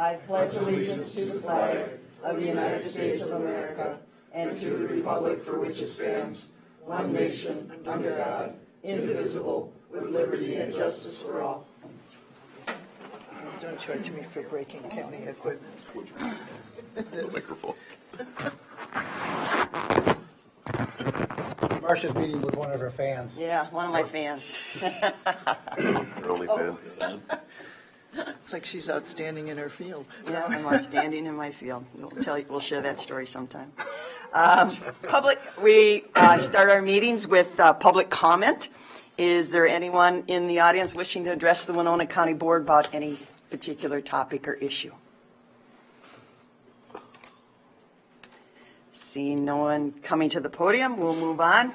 I pledge allegiance to the flag of the United States of America and to the republic for which it stands, one nation, under God, indivisible, with liberty and justice for all. Don't charge me for breaking county equipment. Microphone. Marcia's meeting with one of her fans. Yeah, one of my fans. Your only fan. It's like she's outstanding in her field. Yeah, I'm outstanding in my field. We'll share that story sometime. We start our meetings with public comment. Is there anyone in the audience wishing to address the Winona County Board about any particular topic or issue? Seeing no one coming to the podium, we'll move on.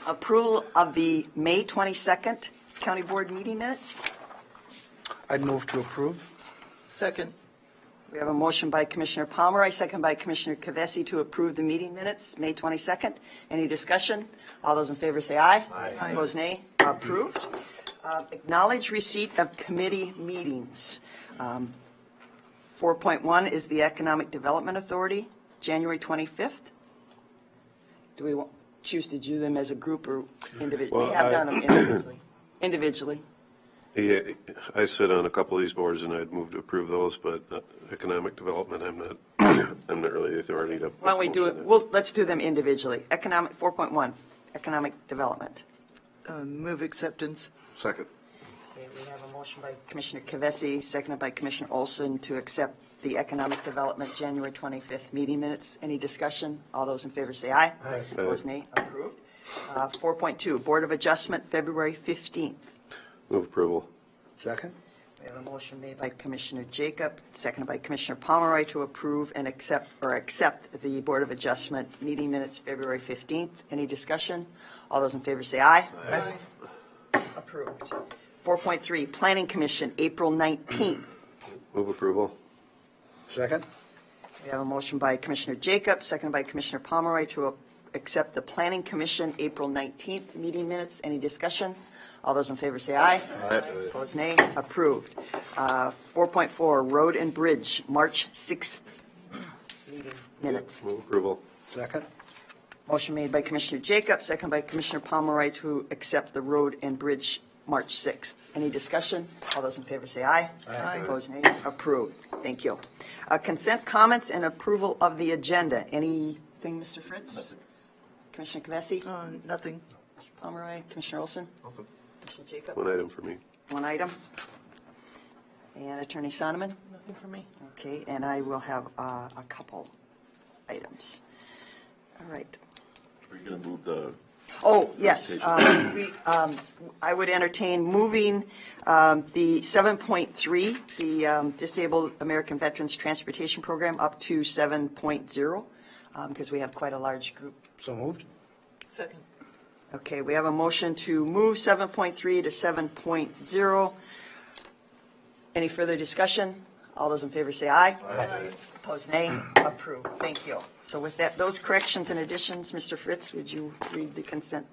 Approval of the May 22nd County Board meeting minutes. I'd move to approve. Second. We have a motion by Commissioner Pomeroy, second by Commissioner Kavesi to approve the meeting minutes, May 22nd. Any discussion? All those in favor say aye. Aye. Opposed, nay. Approved. Acknowledge receipt of committee meetings. 4.1 is the Economic Development Authority, January 25th. Do we choose to do them as a group or individually? Well, We have done them individually. Individually. Yeah, I sit on a couple of these boards, and I'd move to approve those, but economic development, I'm not. I'm not really the authority to. Why don't we do it? Let's do them individually. 4.1, Economic Development. Move acceptance. Second. Okay, we have a motion by Commissioner Kavesi, seconded by Commissioner Olson to accept the Economic Development January 25th meeting minutes. Any discussion? All those in favor say aye. Aye. Opposed, nay. Approved. 4.2, Board of Adjustment, February 15th. Move approval. Second. We have a motion made by Commissioner Jacob, seconded by Commissioner Pomeroy to approve and accept the Board of Adjustment meeting minutes February 15th. Any discussion? All those in favor say aye. Aye. Approved. 4.3, Planning Commission, April 19th. Move approval. Second. We have a motion by Commissioner Jacob, seconded by Commissioner Pomeroy to accept the Planning Commission April 19th meeting minutes. Any discussion? All those in favor say aye. Aye. Opposed, nay. Approved. 4.4, Road and Bridge, March 6th meeting minutes. Move approval. Second. Motion made by Commissioner Jacob, seconded by Commissioner Pomeroy to accept the Road and Bridge March 6th. Any discussion? All those in favor say aye. Aye. Opposed, nay. Approved. Thank you. Consent comments and approval of the agenda. Anything, Mr. Fritz? Nothing. Commissioner Kavesi? Nothing. Commissioner Pomeroy? Commissioner Olson? Nothing. Commissioner Jacob? One item for me. One item. And Attorney Sonneman? Nothing for me. Okay, and I will have a couple items. All right. Are you going to move the? Oh, yes. I would entertain moving the 7.3, the Disabled American Veterans Transportation Program, up to 7.0, because we have quite a large group. So moved. Second. Okay, we have a motion to move 7.3 to 7.0. Any further discussion? All those in favor say aye. Aye. Opposed, nay. Approved. Thank you. So with that, those corrections and additions, Mr. Fritz, would you read the consent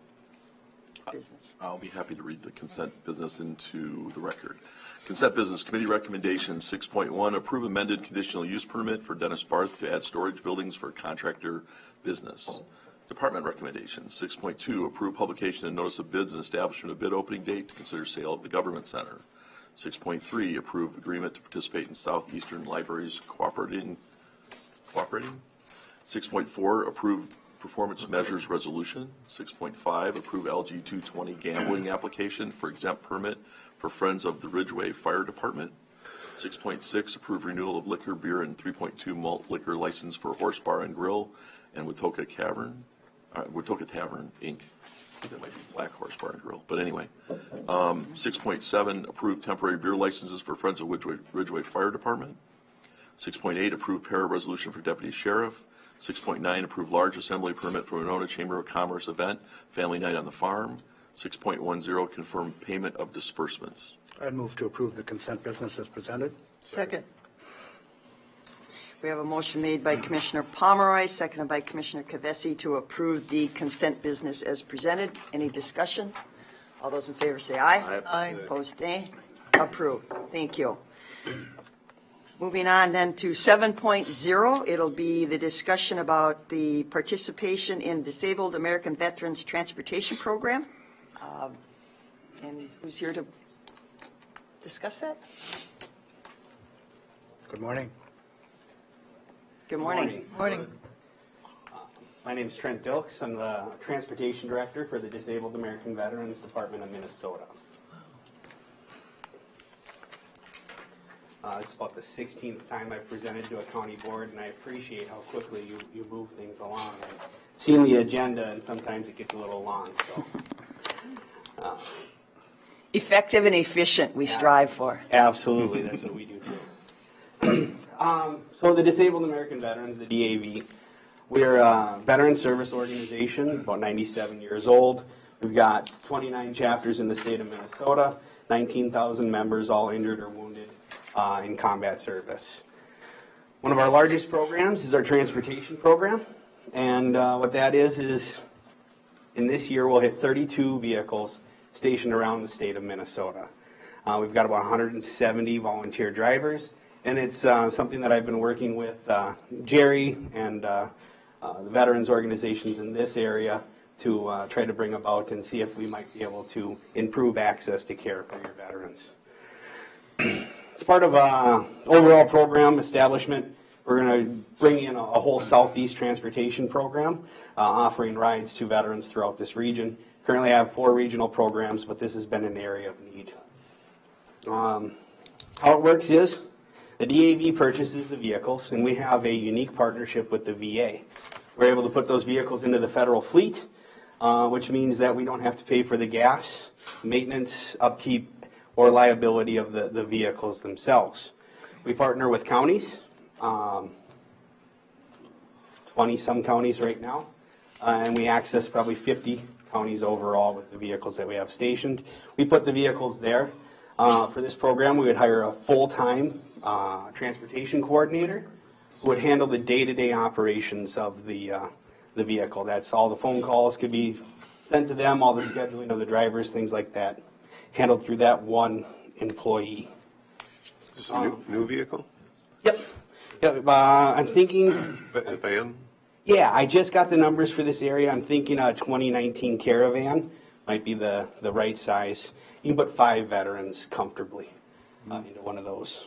business? I'll be happy to read the consent business into the record. Consent business committee recommendation 6.1, approve amended conditional use permit for Dennis Barth to add storage buildings for contractor business. Department recommendation 6.2, approve publication and notice of bids and establishment of bid opening date to consider sale of the government center. 6.3, approve agreement to participate in Southeastern Libraries cooperating. 6.4, approve performance measures resolution. 6.5, approve LG 220 gambling application for exempt permit for Friends of the Ridgeway Fire Department. 6.6, approve renewal of liquor, beer, and 3.2 malt liquor license for Horse Bar and Grill and Watoka Tavern, Inc. That might be Black Horse Bar and Grill, but anyway. 6.7, approve temporary beer licenses for Friends of Ridgeway Fire Department. 6.8, approve para resolution for Deputy Sheriff. 6.9, approve large assembly permit for Winona Chamber of Commerce event, Family Night on the Farm. 6.10, confirm payment of disbursements. I'd move to approve the consent business as presented. Second. We have a motion made by Commissioner Pomeroy, seconded by Commissioner Kavesi to approve the consent business as presented. Any discussion? All those in favor say aye. Aye. Opposed, nay. Approved. Thank you. Moving on then to 7.0, it'll be the discussion about the participation in Disabled American Veterans Transportation Program. And who's here to discuss that? Good morning. Good morning. Morning. My name is Trent Dilks. I'm the Transportation Director for the Disabled American Veterans Department of Minnesota. It's about the 16th time I've presented to a county board, and I appreciate how quickly you move things along. I've seen the agenda, and sometimes it gets a little long. So, Effective and efficient, we strive for. absolutely, that's what we do too. So the Disabled American Veterans, the DAV, we're a veteran service organization, about 97 years old. We've got 29 chapters in the state of Minnesota, 19,000 members, all injured or wounded in combat service. One of our largest programs is our transportation program, and what that is in this year we'll hit 32 vehicles stationed around the state of Minnesota. We've got about 170 volunteer drivers, and it's something that I've been working with Jerry and the veterans organizations in this area to try to bring about and see if we might be able to improve access to care for your veterans. As part of overall program establishment, we're going to bring in a whole Southeast transportation program, offering rides to veterans throughout this region. Currently I have 4 regional programs, but this has been an area of need. How it works is the DAV purchases the vehicles, and we have a unique partnership with the VA. We're able to put those vehicles into the federal fleet, which means that we don't have to pay for the gas, maintenance, upkeep, or liability of the vehicles themselves. We partner with counties, 20-some counties right now, and we access probably 50 counties overall with the vehicles that we have stationed. We put the vehicles there. For this program, we would hire a full-time transportation coordinator who would handle the day-to-day operations of the vehicle. That's all the phone calls could be sent to them, all the scheduling of the drivers, things like that, handled through that one employee. Is this a new vehicle? Yep. I'm thinking, A van? yeah, I just got the numbers for this area. I'm thinking a 2019 Caravan might be the right size. You can put 5 veterans comfortably into one of those.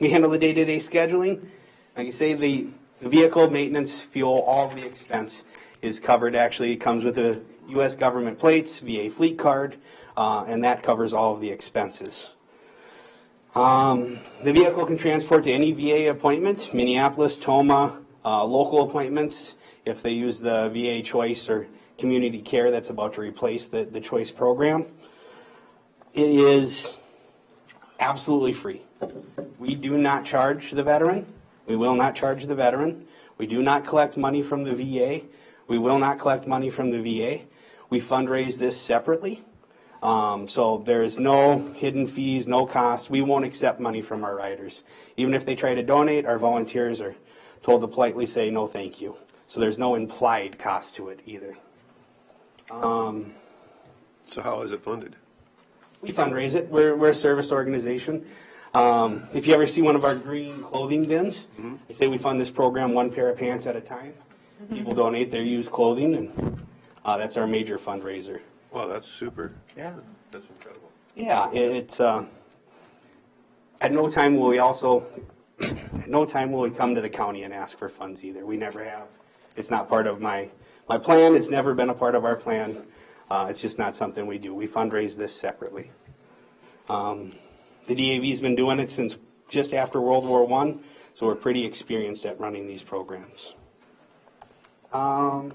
We handle the day-to-day scheduling. Like you say, the vehicle maintenance, fuel, all of the expense is covered. Actually, it comes with a U.S. government plates, VA fleet card, and that covers all of the expenses. The vehicle can transport to any VA appointment, Minneapolis, Toma, local appointments, if they use the VA Choice or Community Care that's about to replace the Choice program. It is absolutely free. We do not charge the veteran. We will not charge the veteran. We do not collect money from the VA. We will not collect money from the VA. We fundraise this separately. So there is no hidden fees, no cost. We won't accept money from our riders. Even if they try to donate, our volunteers are told to politely say no thank you. So there's no implied cost to it either. So how is it funded? We fundraise it. We're a service organization. If you ever see one of our green clothing bins, they say we fund this program 1 pair of pants at a time. People donate their used clothing, and that's our major fundraiser. Wow, that's super. Yeah. That's incredible. Yeah, it's at no time will we come to the county and ask for funds either. We never have. It's not part of my plan. It's never been a part of our plan. It's just not something we do. We fundraise this separately. The DAV's been doing it since just after World War I, so we're pretty experienced at running these programs. Our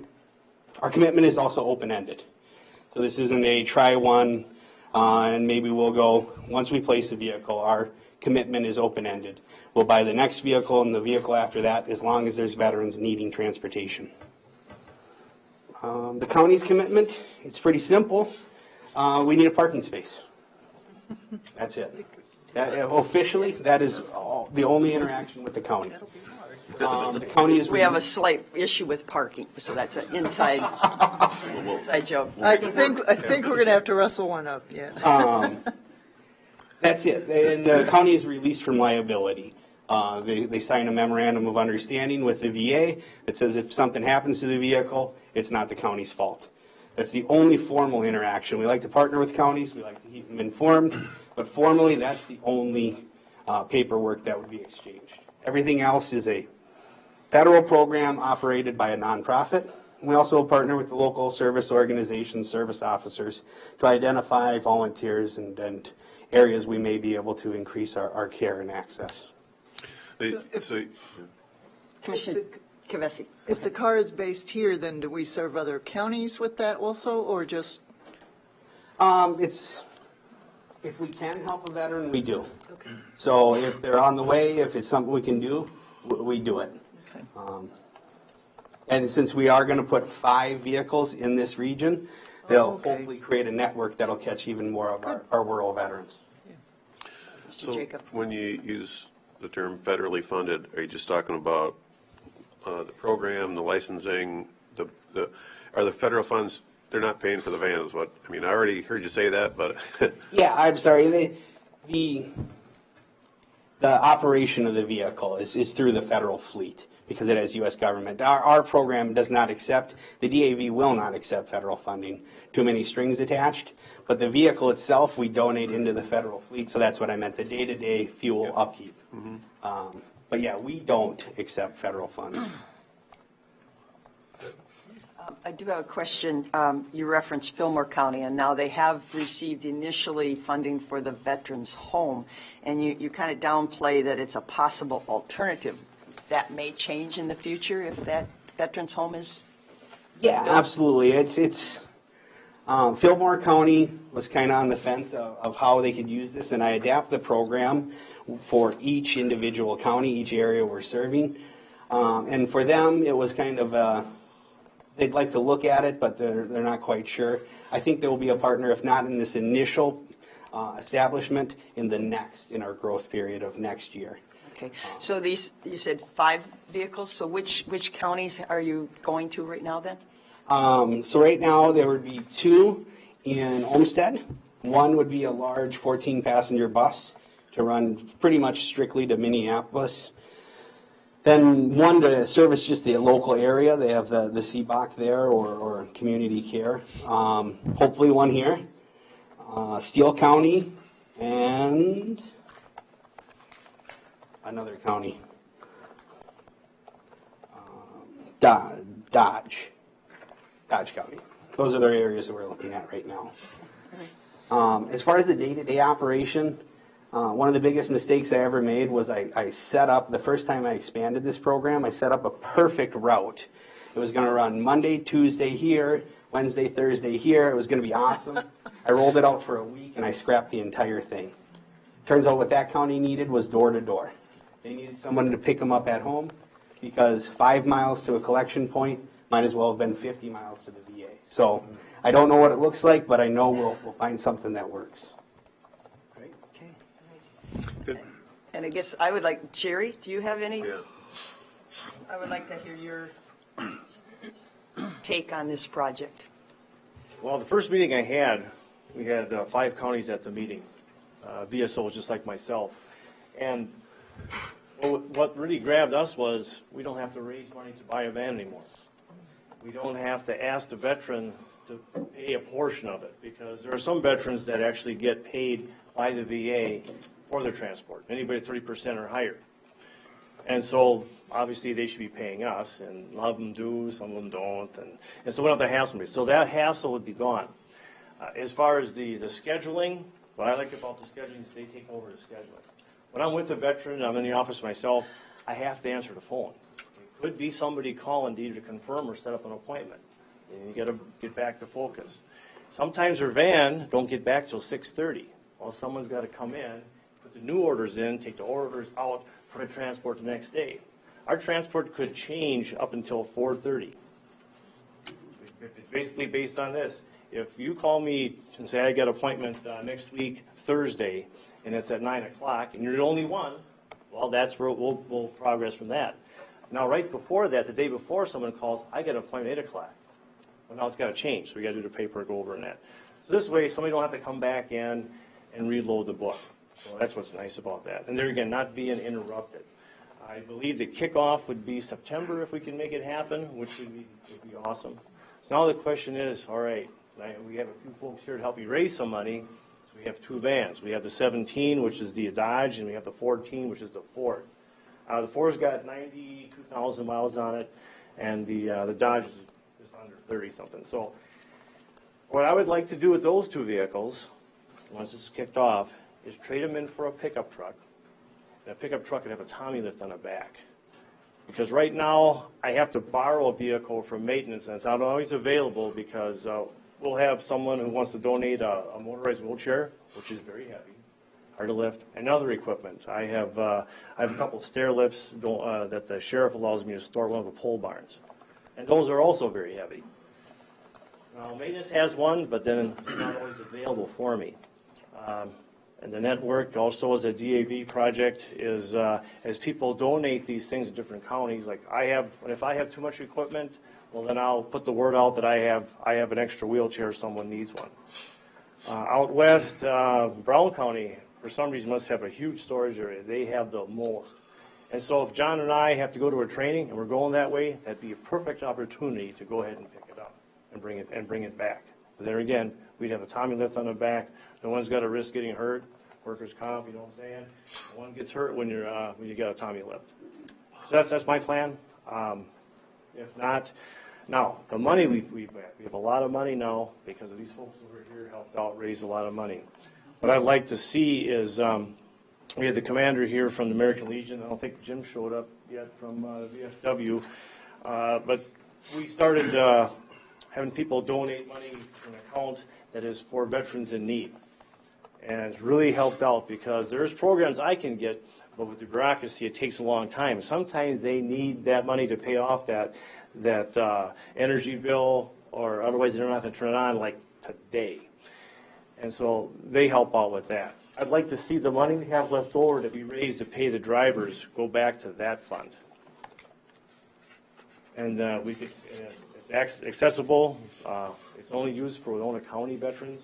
commitment is also open-ended. So this isn't a try one, and maybe we'll go, once we place a vehicle, our commitment is open-ended. We'll buy the next vehicle and the vehicle after that as long as there's veterans needing transportation. The county's commitment, it's pretty simple. We need a parking space. That's it. Officially, that is the only interaction with the county. The county is. We have a slight issue with parking, so that's an inside joke. I think we're going to have to wrestle one up, yeah. That's it. And the county is released from liability. They sign a memorandum of understanding with the VA that says if something happens to the vehicle, it's not the county's fault. That's the only formal interaction. We like to partner with counties. We like to keep them informed. But formally, that's the only paperwork that would be exchanged. Everything else is a federal program operated by a nonprofit. We also partner with the local service organizations, service officers, to identify volunteers and areas we may be able to increase our care and access. Commissioner Kavesi. If the car is based here, then do we serve other counties with that also, or just? If we can help a veteran, we do. Okay. So if they're on the way, if it's something we can do, we do it. Okay. And since we are going to put 5 vehicles in this region, they'll okay. hopefully create a network that'll catch even more of our rural veterans. Mr. So Jacob. when you use the term federally funded, are you just talking about the program, the licensing, are the federal funds, they're not paying for the vans? I already heard you say that, but. Yeah, I'm sorry. The operation of the vehicle is through the federal fleet because it has U.S. government. Our program does not accept, the DAV will not accept federal funding. Too many strings attached. But the vehicle itself, we donate into the federal fleet, so that's what I meant, the day-to-day fuel upkeep. Mm-hmm. But yeah, we don't accept federal funds. I do have a question. You referenced Fillmore County, and now they have received initially funding for the veterans' home, and you kind of downplay that it's a possible alternative. That may change in the future if that veterans' home is. Yeah, absolutely. It's Fillmore County was kind of on the fence of how they could use this, and I adapt the program for each individual county, each area we're serving. And for them, it was kind of they'd like to look at it, but they're not quite sure. I think there will be a partner, if not in this initial establishment, in our growth period of next year. Okay, so these, you said 5 vehicles, so which counties are you going to right now then? So right now there would be 2 in Olmsted. One would be a large 14-passenger bus to run pretty much strictly to Minneapolis. Then one to service just the local area. They have the CBOC there or community care. Hopefully one here. Steele County and another county. Dodge County. Those are the areas that we're looking at right now. As far as the day-to-day operation, one of the biggest mistakes I ever made was I set up, the first time I expanded this program, I set up a perfect route. It was going to run Monday, Tuesday here, Wednesday, Thursday here. It was going to be awesome. I rolled it out for a week and I scrapped the entire thing. Turns out what that county needed was door-to-door. They needed someone to pick them up at home because 5 miles to a collection point might as well have been 50 miles to the VA. So I don't know what it looks like, but I know we'll find something that works. Okay. Good. And I guess I would like, Jerry, do you have any? Yeah. I would like to hear your take on this project. Well, the first meeting I had, we had 5 counties at the meeting, VSOs just like myself. And what really grabbed us was we don't have to raise money to buy a van anymore. We don't have to ask the veteran to pay a portion of it because there are some veterans that actually get paid by the VA for their transport, anybody 30% or higher. And so obviously they should be paying us, and a lot of them do, some of them don't, and so we don't have to hassle them. So that hassle would be gone. As far as the scheduling, what I like about the scheduling is they take over the scheduling. When I'm with a veteran, I'm in the office myself, I have to answer the phone. It could be somebody calling to either confirm or set up an appointment. And you got to get back to focus. Sometimes their van don't get back till 6:30. Well, someone's got to come in, put the new orders in, take the orders out for the transport the next day. Our transport could change up until 4:30. It's basically based on this. If you call me and say I got an appointment next week, Thursday, and it's at 9 o'clock, and you're the only one, well, that's where we'll progress from that. Now, right before that, the day before someone calls, I got an appointment at 8 o'clock. Well, now it's got to change, so we got to do the paperwork over and that. So this way, somebody don't have to come back in and reload the book. So that's what's nice about that. And there again, not being interrupted. I believe the kickoff would be September if we can make it happen, which would be awesome. So now the question is, all right, we have a few folks here to help you raise some money. So we have two vans. We have the 17, which is the Dodge, and we have the 14, which is the Ford. The Ford's got 92,000 miles on it, and the Dodge is just under 30-something. So what I would like to do with those two vehicles, once this is kicked off, is trade them in for a pickup truck. And a pickup truck would have a Tommy lift on the back. Because right now, I have to borrow a vehicle for maintenance, and it's not always available because we'll have someone who wants to donate a motorized wheelchair, which is very heavy, hard to lift, and other equipment. I have a couple of stair lifts that the sheriff allows me to store at one of the pole barns. And those are also very heavy. Now, maintenance has one, but then it's not always available for me. And the network also as a DAV project is as people donate these things in different counties, like if I have too much equipment, well then I'll put the word out that I have an extra wheelchair, someone needs one. Out west, Brown County, for some reason must have a huge storage area. They have the most. And so if John and I have to go to a training and we're going that way, that'd be a perfect opportunity to go ahead and pick it up and bring it back. But there again, we'd have a Tommy lift on the back. No one's got to risk getting hurt. Workers' comp, you know what I'm saying? No one gets hurt when you got a Tommy lift. So that's my plan. If not, now the money we have a lot of money now because of these folks over here helped out raise a lot of money. What I'd like to see is we had the commander here from the American Legion. I don't think Jim showed up yet from VFW, but we started having people donate money to an account that is for veterans in need. And it's really helped out because there's programs I can get, but with the bureaucracy, it takes a long time. Sometimes they need that money to pay off that energy bill, or otherwise they're not going to turn it on like today. And so they help out with that. I'd like to see the money we have left over to be raised to pay the drivers go back to that fund. And it's accessible. It's only used for Winona County veterans.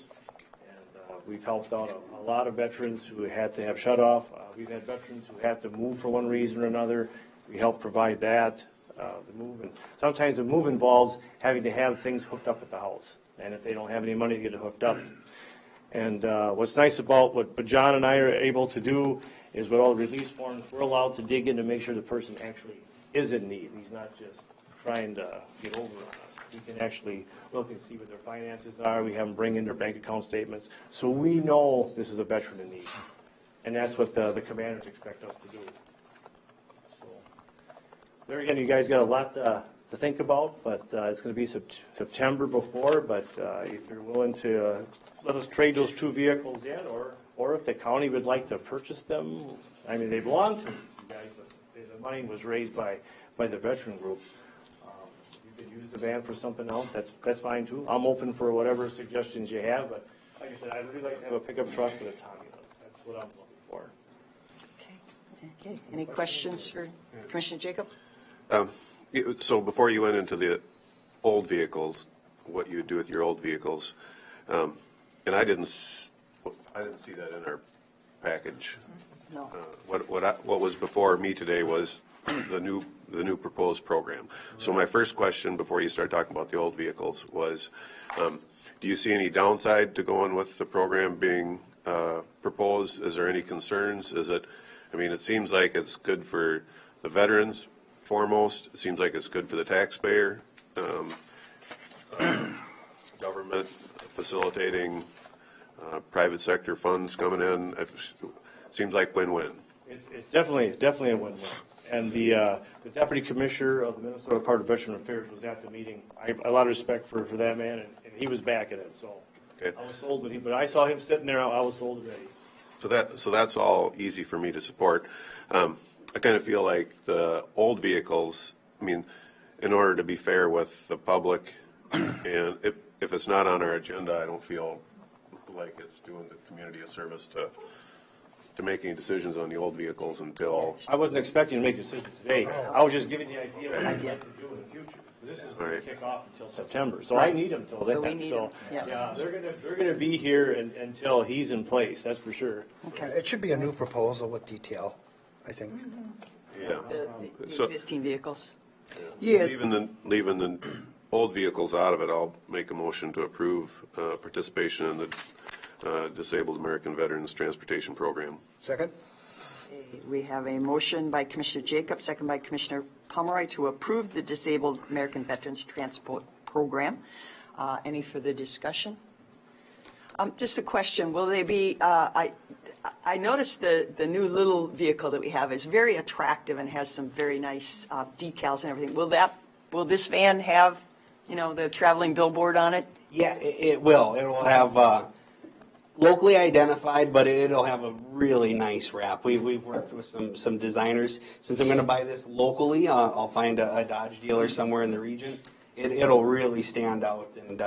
We've helped out a lot of veterans who had to have shut off. We've had veterans who had to move for one reason or another. We help provide that. The move, and sometimes the move involves having to have things hooked up at the house. And if they don't have any money to get it hooked up. And what's nice about what John and I are able to do is with all the release forms, we're allowed to dig in to make sure the person actually is in need. He's not just trying to get over on us. We can actually look and see what their finances are. We have them bring in their bank account statements. So we know this is a veteran in need. And that's what the commanders expect us to do. So there again, you guys got a lot to think about, but it's going to be September before. But if you're willing to let us trade those two vehicles in, or if the county would like to purchase them, I mean, they belong to you guys, but the money was raised by the veteran group. Use the van for something else, that's fine too. I'm open for whatever suggestions you have, but like I said, I'd really like to have a pickup truck with a Tommy lift. That's what I'm looking for. Okay. Any questions for Commissioner Jacob? So before you went into the old vehicles, what you would do with your old vehicles, and I didn't see that in our package. No. What was before me today was the new proposed program. So my first question before you start talking about the old vehicles was, do you see any downside to going with the program being proposed? Is there any concerns? It seems like it's good for the veterans foremost. It seems like it's good for the taxpayer. Government facilitating private sector funds coming in. It seems like win-win. It's definitely a win-win. And the deputy commissioner of the Minnesota Department of Veteran Affairs was at the meeting. I have a lot of respect for that man, and he was back at it. So okay. I was sold, but I saw him sitting there. I was sold already. So that's all easy for me to support. I kind of feel like the old vehicles. In order to be fair with the public, and if it's not on our agenda, I don't feel like it's doing the community a service to make any decisions on the old vehicles until, I wasn't expecting to make a decision today. I was just giving the idea of what I'd like to do in the future. This is going to Right. kick off until September, so I need him till then. So we need him, yes. Yeah, they're gonna be here until he's in place, that's for sure. It should be a new proposal with detail, I think. yeah. The So- existing vehicles. Yeah, Leaving the old vehicles out of it, I'll make a motion to approve participation in the Disabled American Veterans Transportation Program. Second? We have a motion by Commissioner Jacob, second by Commissioner Pomeroy to approve the Disabled American Veterans Transport Program. Any further discussion? Just a question, will they be, I noticed the new little vehicle that we have is very attractive and has some very nice decals and everything. Will this van have, the traveling billboard on it? Yeah, it will. It will have locally identified, but it'll have a really nice wrap. We've worked with some designers. Since I'm going to buy this locally, I'll find a Dodge dealer somewhere in the region. It'll really stand out. And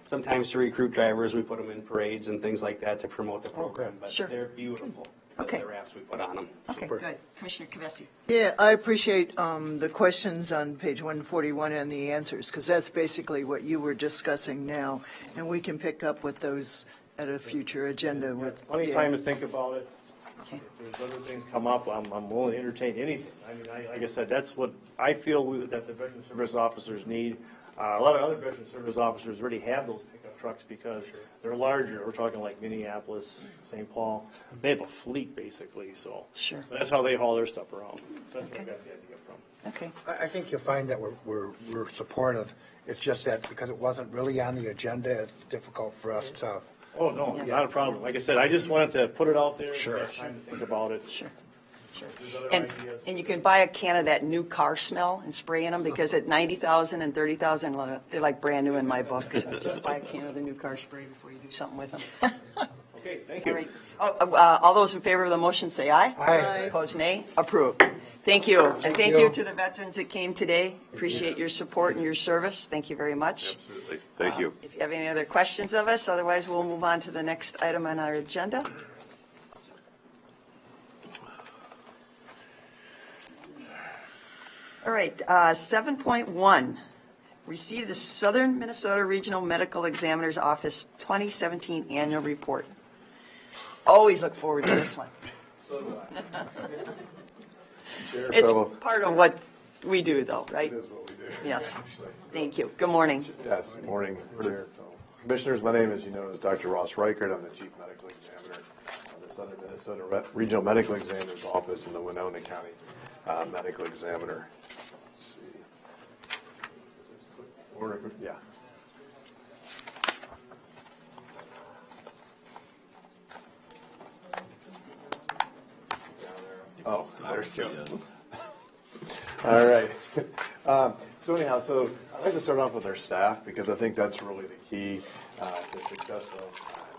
sometimes to recruit drivers, we put them in parades and things like that to promote the program. But Sure. they're beautiful. Okay. The wraps we put on them. Okay, good. Commissioner Kavesi. yeah, I appreciate the questions on page 141 and the answers, because that's basically what you were discussing now, and we can pick up with those at a future agenda with. Plenty of yeah. time to think about it. Okay. If there's other things come up, I'm willing to entertain anything. I mean, like I said, that's what I feel that the veteran service officers need. A lot of other veteran service officers already have those pickup trucks because they're larger. We're talking like Minneapolis, St. Paul. They have a fleet basically, so. Sure. But that's how they haul their stuff around. So that's where I got the idea from. Okay, I think you'll find that we're supportive. It's just that because it wasn't really on the agenda, it's difficult for us to. Oh, no, not a problem. Like I said, I just wanted to put it out there. Sure. Have time to think about it. sure. There's other And, ideas. and you can buy a can of that new car smell and spray in them, because at 90,000 and 30,000, they're like brand new in my book. So just buy a can of the new car spray before you do something with them. Okay, thank All you. right. All those in favor of the motion say aye. Aye. Opposed, nay. Approved. Thank you. And thank you. you to the veterans that came today. Appreciate your support and your service. Thank you very much. Absolutely. Thank you. If you have any other questions of us, otherwise we'll move on to the next item on our agenda. All right, 7.1, receive the Southern Minnesota Regional Medical Examiner's Office 2017 Annual Report. Always look forward to this one. It's part of what we do, though, right? It is what we do. Yes. Thank you. Good morning. Yes, morning, Chair. Commissioners, my name, as you know, is Dr. Ross Reichert. I'm the Chief Medical Examiner of the Southern Minnesota Regional Medical Examiner's Office and the Winona County Medical Examiner. Let's see. Is this quick order? Yeah. Oh, there we go. All right. So anyhow, I'd like to start off with our staff because I think that's really the key to successful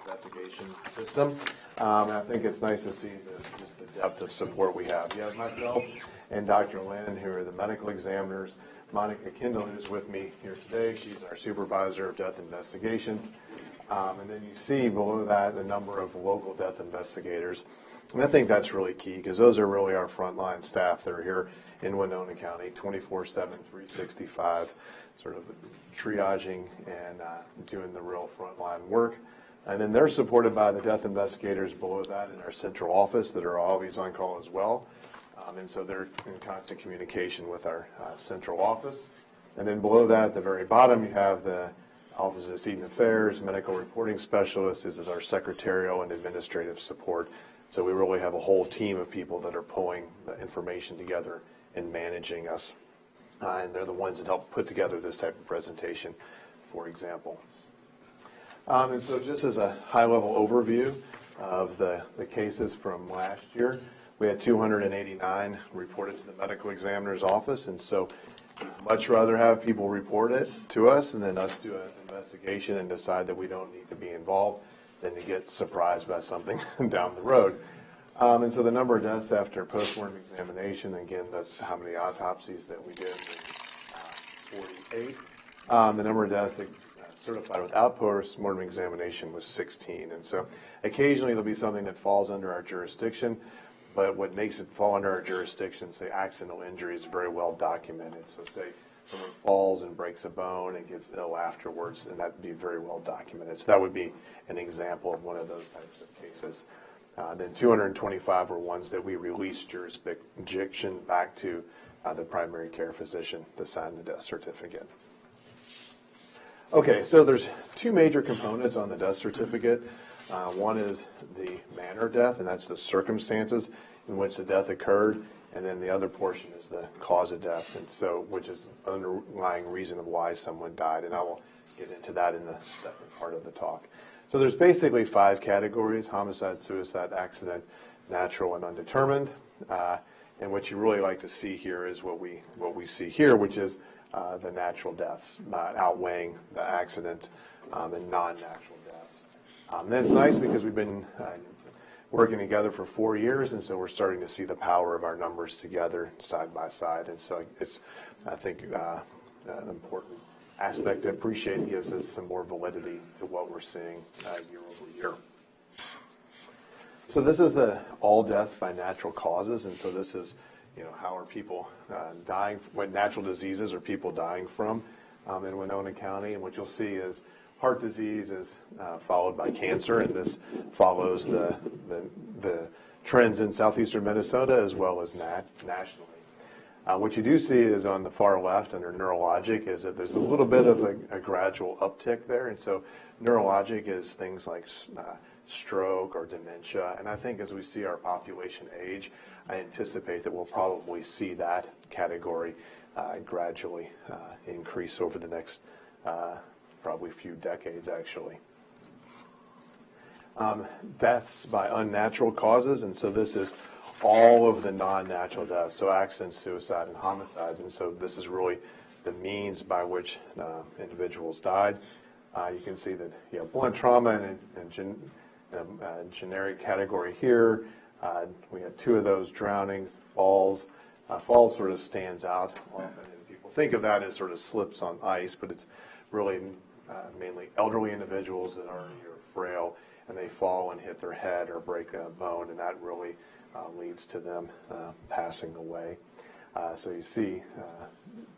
investigation system. And I think it's nice to see just the depth of support we have. You have myself and Dr. Lynn, who are the medical examiners. Monica Kendall, who's with me here today, she's our supervisor of death investigations. And then you see below that a number of local death investigators. And I think that's really key because those are really our frontline staff that are here in Winona County, 24/7, 365, sort of triaging and doing the real frontline work. And then they're supported by the death investigators below that in our central office that are always on call as well. And so they're in constant communication with our central office. And then below that, at the very bottom, you have the Office of Decedent Affairs, Medical Reporting Specialist. This is our secretarial and administrative support. So we really have a whole team of people that are pulling the information together and managing us. And they're the ones that help put together this type of presentation, for example. And so just as a high-level overview of the cases from last year, we had 289 reported to the medical examiner's office. And so we'd much rather have people report it to us and then us do an investigation and decide that we don't need to be involved than to get surprised by something down the road. And so the number of deaths after post-mortem examination, again, that's how many autopsies that we did, 48. The number of deaths certified without post-mortem examination was 16. And so occasionally there'll be something that falls under our jurisdiction, but what makes it fall under our jurisdiction, say accidental injury, is very well documented. So say someone falls and breaks a bone and gets ill afterwards, and that'd be very well documented. So that would be an example of one of those types of cases. Then 225 were ones that we released jurisdiction back to the primary care physician to sign the death certificate. Okay, so there's two major components on the death certificate. One is the manner of death, and that's the circumstances in which the death occurred, and then the other portion is the cause of death, and so which is underlying reason of why someone died, and I will get into that in the second part of the talk. So there's basically 5 categories: homicide, suicide, accident, natural, and undetermined. And what you really like to see here is what we see here, which is the natural deaths outweighing the accident and non-natural deaths. Then it's nice because we've been working together for 4 years, and so we're starting to see the power of our numbers together side by side. And so it's, I think, an important aspect to appreciate. It gives us some more validity to what we're seeing year over year. So this is the all deaths by natural causes, and so this is, how are people dying, what natural diseases are people dying from in Winona County, and what you'll see is heart disease is followed by cancer, and this follows the trends in southeastern Minnesota as well as nationally. What you do see is on the far left under neurologic is that there's a little bit of a gradual uptick there, and so neurologic is things like stroke or dementia, and I think as we see our population age, I anticipate that we'll probably see that category gradually increase over the next probably few decades, actually. Deaths by unnatural causes, and so this is all of the non-natural deaths, so accidents, suicide, and homicides, and so this is really the means by which individuals died. You can see that blunt trauma and generic category here. We had 2 of those: drownings, falls. Falls sort of stands out often, and people think of that as sort of slips on ice, but it's really mainly elderly individuals that already are frail, and they fall and hit their head or break a bone, and that really leads to them passing away. So you see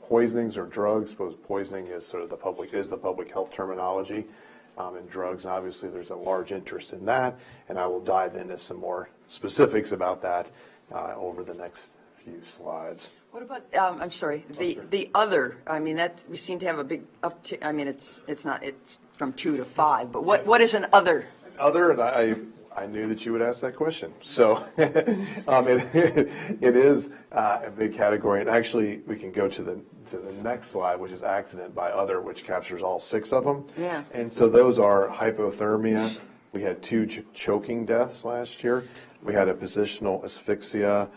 poisonings or drugs. Suppose poisoning is sort of the public health terminology. And drugs, and obviously there's a large interest in that, and I will dive into some more specifics about that over the next few slides. What about, I'm sorry, the other, I mean, that, we seem to have a big uptick, I mean, it's from 2 to 5, but what is an other? Other, and I knew that you would ask that question. So it is a big category, and actually we can go to the next slide, which is accident by other, which captures all 6 of them. Yeah. And so those are hypothermia. We had 2 choking deaths last year. We had a positional asphyxia.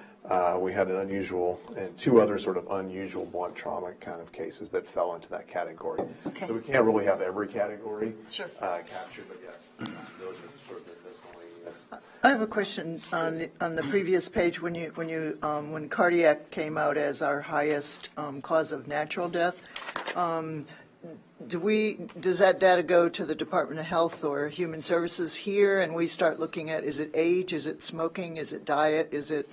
We had an unusual, and 2 other sort of unusual blunt trauma kind of cases that fell into that category. Okay. So we can't really have every category captured, but yes, those are sort of the miscellaneous. I have a question on the previous page when cardiac came out as our highest cause of natural death. Does that data go to the Department of Health or Human Services here, and we start looking at, is it age, is it smoking, is it diet, is it?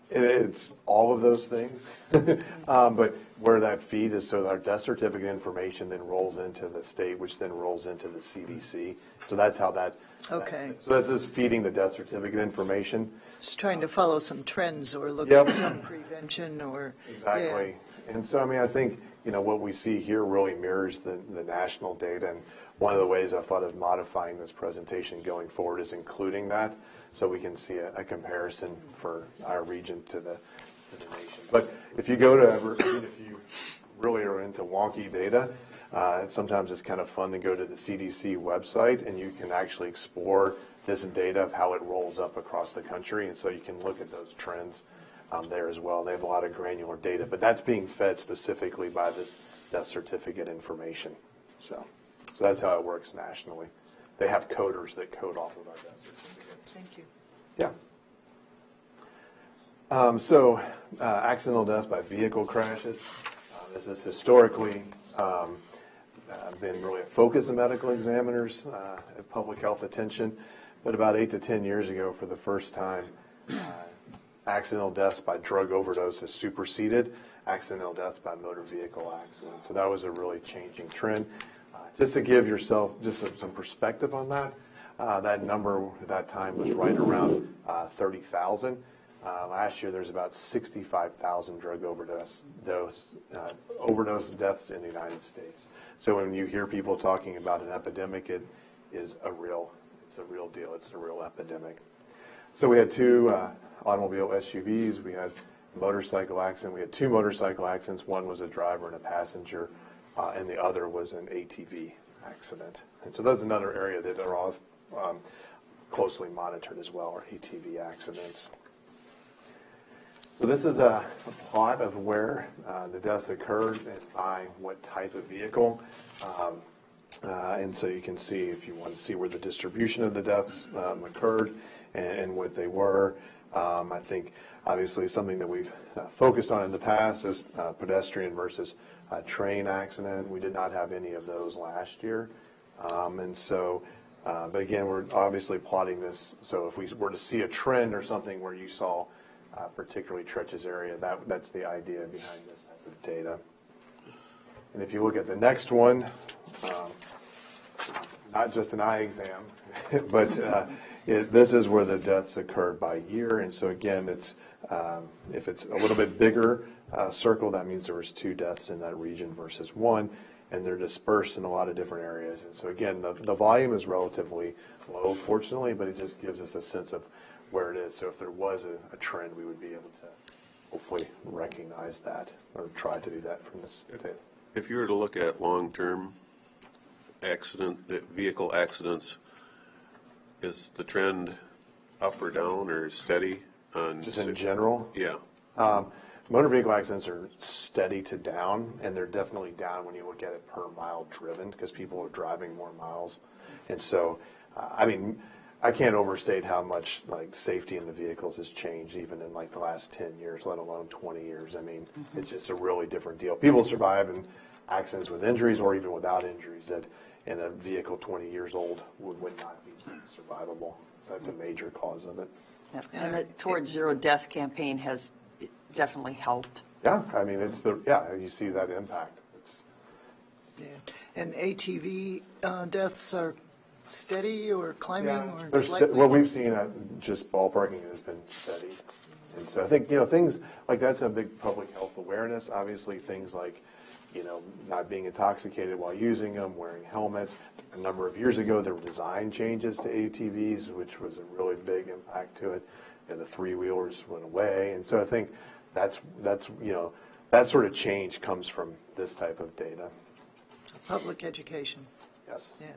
It's all of those things, but where that feeds is so our death certificate information then rolls into the state, which then rolls into the CDC. So that's how that. Okay. So that's just feeding the death certificate information. Just trying to follow some trends or look at some prevention or. Exactly. Yeah. And so, I mean, I think, what we see here really mirrors the national data. And one of the ways I thought of modifying this presentation going forward is including that so we can see a comparison for our region to the nation. But if you go to if you really are into wonky data, sometimes it's kind of fun to go to the CDC website and you can actually explore this data of how it rolls up across the country. And so you can look at those trends there as well. They have a lot of granular data, but that's being fed specifically by this death certificate information. So that's how it works nationally. They have coders that code off of our death certificates. Thank you. Yeah. Accidental deaths by vehicle crashes. This is historically been really a focus of medical examiners and public health attention. But about 8 to 10 years ago, for the first time, accidental deaths by drug overdose has superseded accidental deaths by motor vehicle accident. So that was a really changing trend. Just to give yourself just some perspective on that, that number at that time was right around 30,000. Last year, there's about 65,000 drug overdose deaths in the United States. So when you hear people talking about an epidemic, it's a real deal. It's a real epidemic. So we had two automobile SUVs. We had a motorcycle accident. We had two motorcycle accidents. One was a driver and a passenger, and the other was an ATV accident. And so that's another area that are all closely monitored as well, are ATV accidents. So this is a plot of where the deaths occurred and by what type of vehicle. And so you can see, if you want to see where the distribution of the deaths occurred and what they were. I think obviously something that we've focused on in the past is pedestrian versus train accident. We did not have any of those last year. And so, but again, we're obviously plotting this. So if we were to see a trend or something where you saw particularly treacherous area, that's the idea behind this type of data. And if you look at the next one, not just an eye exam, but this is where the deaths occurred by year. And so again, it's if it's a little bit bigger circle, that means there was 2 deaths in that region versus 1, and they're dispersed in a lot of different areas. And so again, the volume is relatively low, fortunately, but it just gives us a sense of where it is. So if there was a trend, we would be able to hopefully recognize that or try to do that from this data. If you were to look at long-term vehicle accidents, is the trend up or down or steady? Just in general? Yeah. Motor vehicle accidents are steady to down, and they're definitely down when you look at it per mile driven, because people are driving more miles. And so, I mean, I can't overstate how much like safety in the vehicles has changed even in like the last 10 years, let alone 20 years. I mean, it's just a really different deal. People survive in accidents with injuries or even without injuries that in a vehicle 20 years old would not be survivable. So that's a major cause of it. Yep. And the Towards Zero Death campaign has definitely helped. Yeah, I mean, you see that impact. Yeah. And ATV deaths are steady or climbing or There's slightly? what we've seen just ballparking has been steady. And so I think, things like that's a big public health awareness. Obviously, things like, not being intoxicated while using them, wearing helmets. A number of years ago, there were design changes to ATVs, which was a really big impact to it. And the 3-wheelers went away. And so I think that's that sort of change comes from this type of data. Public education. Yes. Yeah.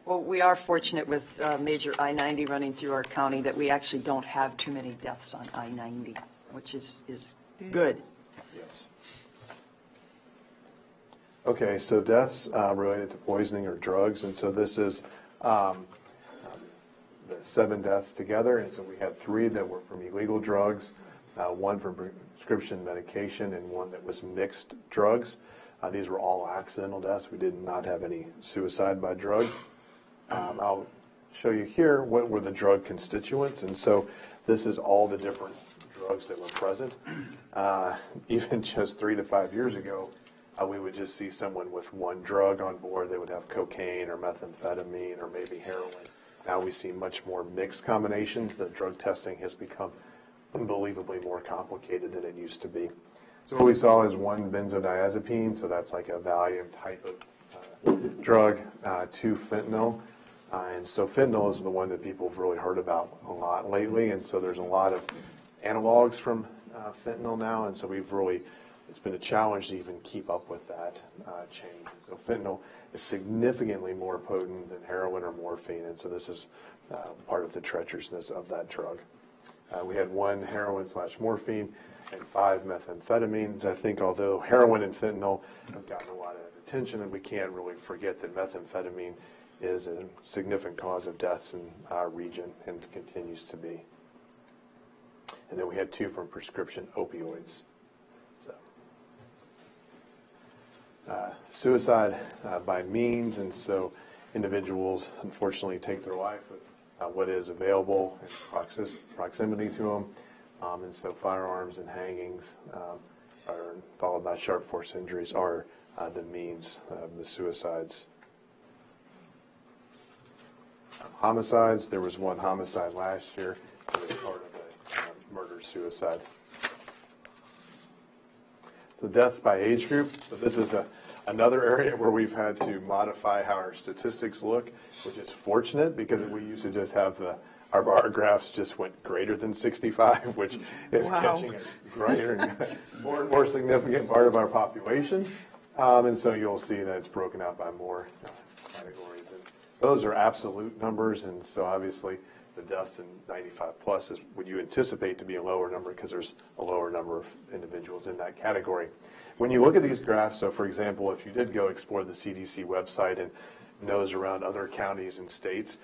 Well, we are fortunate with major I-90 running through our county that we actually don't have too many deaths on I-90, which is good. Yes. Okay, so deaths related to poisoning or drugs, and so this is the 7 deaths together, and so we had 3 that were from illegal drugs, 1 from prescription medication, and 1 that was mixed drugs. These were all accidental deaths. We did not have any suicide by drugs. I'll show you here what were the drug constituents, and so this is all the different drugs that were present. Even just 3 to 5 years ago, we would just see someone with 1 drug on board. They would have cocaine or methamphetamine or maybe heroin. Now we see much more mixed combinations. The drug testing has become unbelievably more complicated than it used to be. So what we saw is 1 benzodiazepine, so that's like a Valium type of drug, 2 fentanyl. And so fentanyl is the one that people have really heard about a lot lately, and so there's a lot of analogs from fentanyl now, and so it's been a challenge to even keep up with that change. So fentanyl is significantly more potent than heroin or morphine, and so this is part of the treacherousness of that drug. We had 1 heroin/morphine and 5 methamphetamines. I think although heroin and fentanyl have gotten a lot of attention, and we can't really forget that methamphetamine is a significant cause of deaths in our region and continues to be. And then we had 2 from prescription opioids. So suicide by means, and so individuals unfortunately take their life with what is available and proximity to them, and so firearms and hangings are followed by sharp force injuries are the means of the suicides. Homicides, there was one homicide last year that was part of a murder-suicide. So deaths by age group. So this is another area where we've had to modify how our statistics look, which is fortunate because we used to just have our bar graphs just went greater than 65, which is catching a greater and more significant part of our population. And so you'll see that it's broken out by more categories. And those are absolute numbers, and so obviously the deaths in 95 plus is what you anticipate to be a lower number because there's a lower number of individuals in that category. When you look at these graphs, so for example, if you did go explore the CDC website and nose around other counties and states,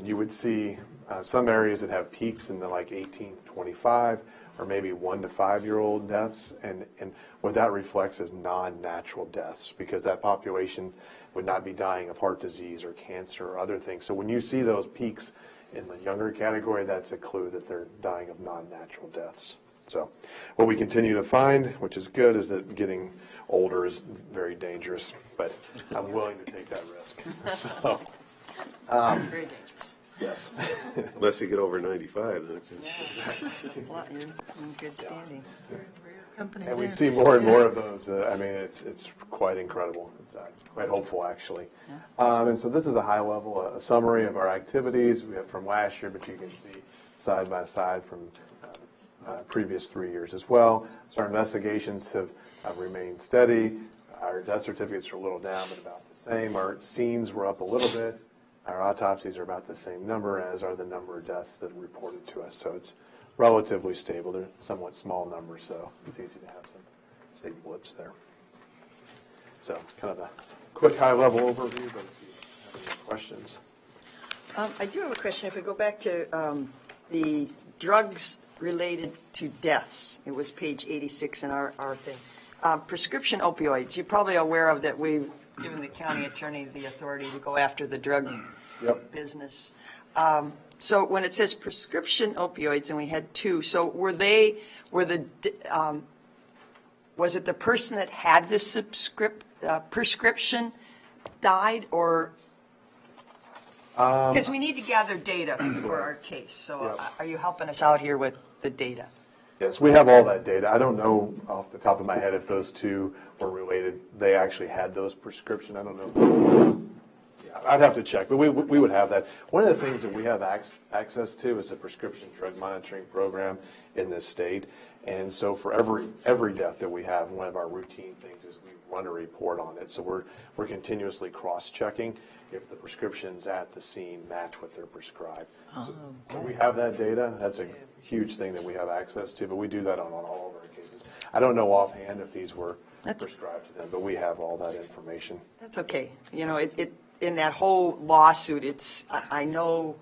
you would see some areas that have peaks in the like 18 to 25 or maybe 1 to 5 year old deaths, and what that reflects is non-natural deaths because that population would not be dying of heart disease or cancer or other things. So when you see those peaks in the younger category, that's a clue that they're dying of non-natural deaths. So what we continue to find, which is good, is that getting older is very dangerous, but I'm willing to take that risk. So, Very dangerous. yes. Unless you get over 95. Then Well, you're in good standing. Company And we there. see more and more of those. I mean, it's quite incredible. It's quite hopeful, actually. And so this is a high level, a summary of our activities we have from last year, but you can see side by side from previous 3 years as well. So our investigations have remained steady. Our death certificates are a little down, but about the same. Our scenes were up a little bit. Our autopsies are about the same number, as are the number of deaths that are reported to us. So it's relatively stable. They're somewhat small numbers, so it's easy to have some big blips there. So kind of a quick high-level overview, but if you have any questions. I do have a question. If we go back to the drugs related to deaths, it was page 86 in our thing. Prescription opioids, you're probably aware of that we've given the county attorney the authority to go after the drug business. So when it says prescription opioids, and we had 2, so was it the person that had this prescription died, or? Because we need to gather data for our case. So are you helping us out here with the data? Yes, we have all that data. I don't know off the top of my head if those 2 were related. They actually had those prescription. I don't know. I'd have to check, but we would have that. One of the things that we have access to is the prescription drug monitoring program in this state. And so for every death that we have, one of our routine things is we run a report on it. So we're continuously cross-checking if the prescriptions at the scene match what they're prescribed. So we have that data. That's a huge thing that we have access to, but we do that on all of our cases. I don't know offhand if these were prescribed to them, but we have all that information. That's okay. You know, in that whole lawsuit, I know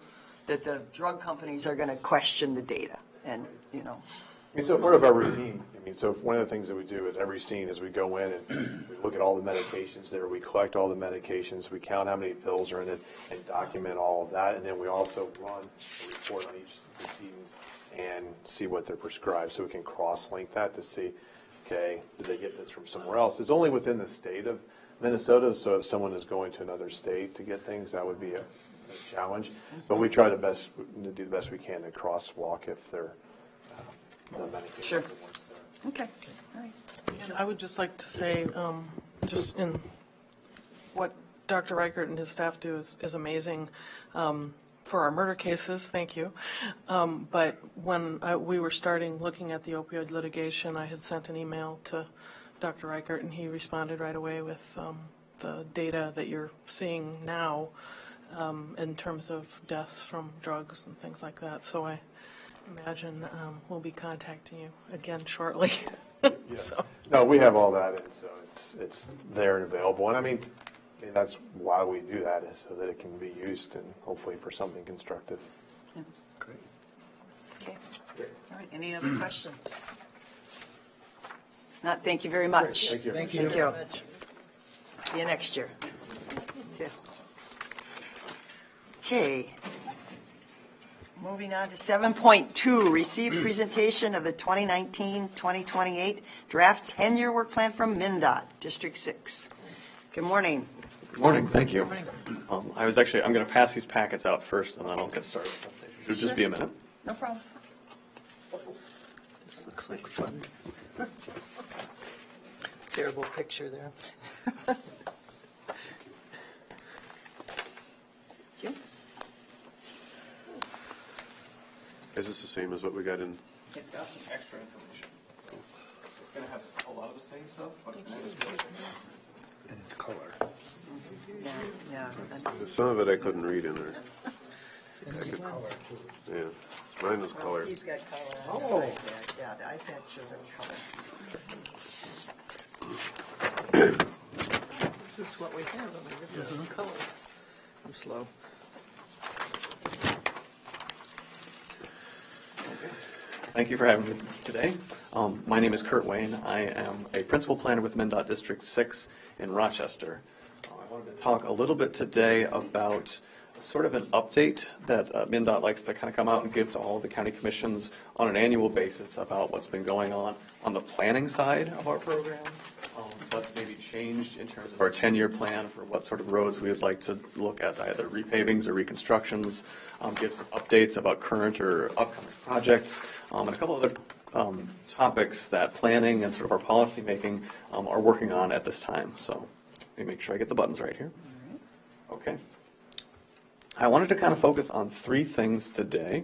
that the drug companies are going to question the data, and you know. I mean, so part of our routine, so one of the things that we do at every scene is we go in and we look at all the medications there, we collect all the medications, we count how many pills are in it, and document all of that, and then we also run a report on each decedent and see what they're prescribed, so we can cross-link that to see, okay, did they get this from somewhere else? It's only within the state of Minnesota, so if someone is going to another state to get things, that would be a challenge. But we try to do the best we can to crosswalk if they're the medications. Sure. that works there. Okay. All right. And I would just like to say, just in what Dr. Reichert and his staff do is amazing for our murder cases. Thank you. But when we were starting looking at the opioid litigation, I had sent an email to Dr. Reichert, and he responded right away with the data that you're seeing now in terms of deaths from drugs and things like that. So I imagine we'll be contacting you again shortly. Yes. So. No, we have all that, and so it's there and available. And I mean, that's why we do that, is so that it can be used and hopefully for something constructive. Yeah. Great. Okay. All right. Any other questions? If not, thank you very much. Thank you. Thank you very much. See you next year. Okay. Moving on to 7.2, receive presentation of the 2019-2028 draft 10-year work plan from MnDOT, District 6. Good morning. Good morning, thank you. I'm going to pass these packets out first, and then I'll get started. It'll just be a minute. No problem. This looks like fun. Terrible picture there. You? Is this the same as what we got in? It's got some extra information. It's going to have a lot of the same stuff, but And it's color. Yeah. Some of it I couldn't read in there. It's color too. Yeah, mine was color. Steve's got color on the iPad. Yeah, the iPad shows a color. This is what we have. I mean, this is in color. I'm slow. thank you for having me today. My name is Kurt Wayne. I am a principal planner with MnDOT District 6 in Rochester. I wanted to talk a little bit today about sort of an update that MnDOT likes to kind of come out and give to all the county commissions on an annual basis about what's been going on the planning side of our program, what's maybe changed in terms of our 10-year plan for what sort of roads we would like to look at, either repavings or reconstructions, give some updates about current or upcoming projects, and a couple other topics that planning and sort of our policy making are working on at this time. So let me make sure I get the buttons right here. Okay. I wanted to kind of focus on three things today.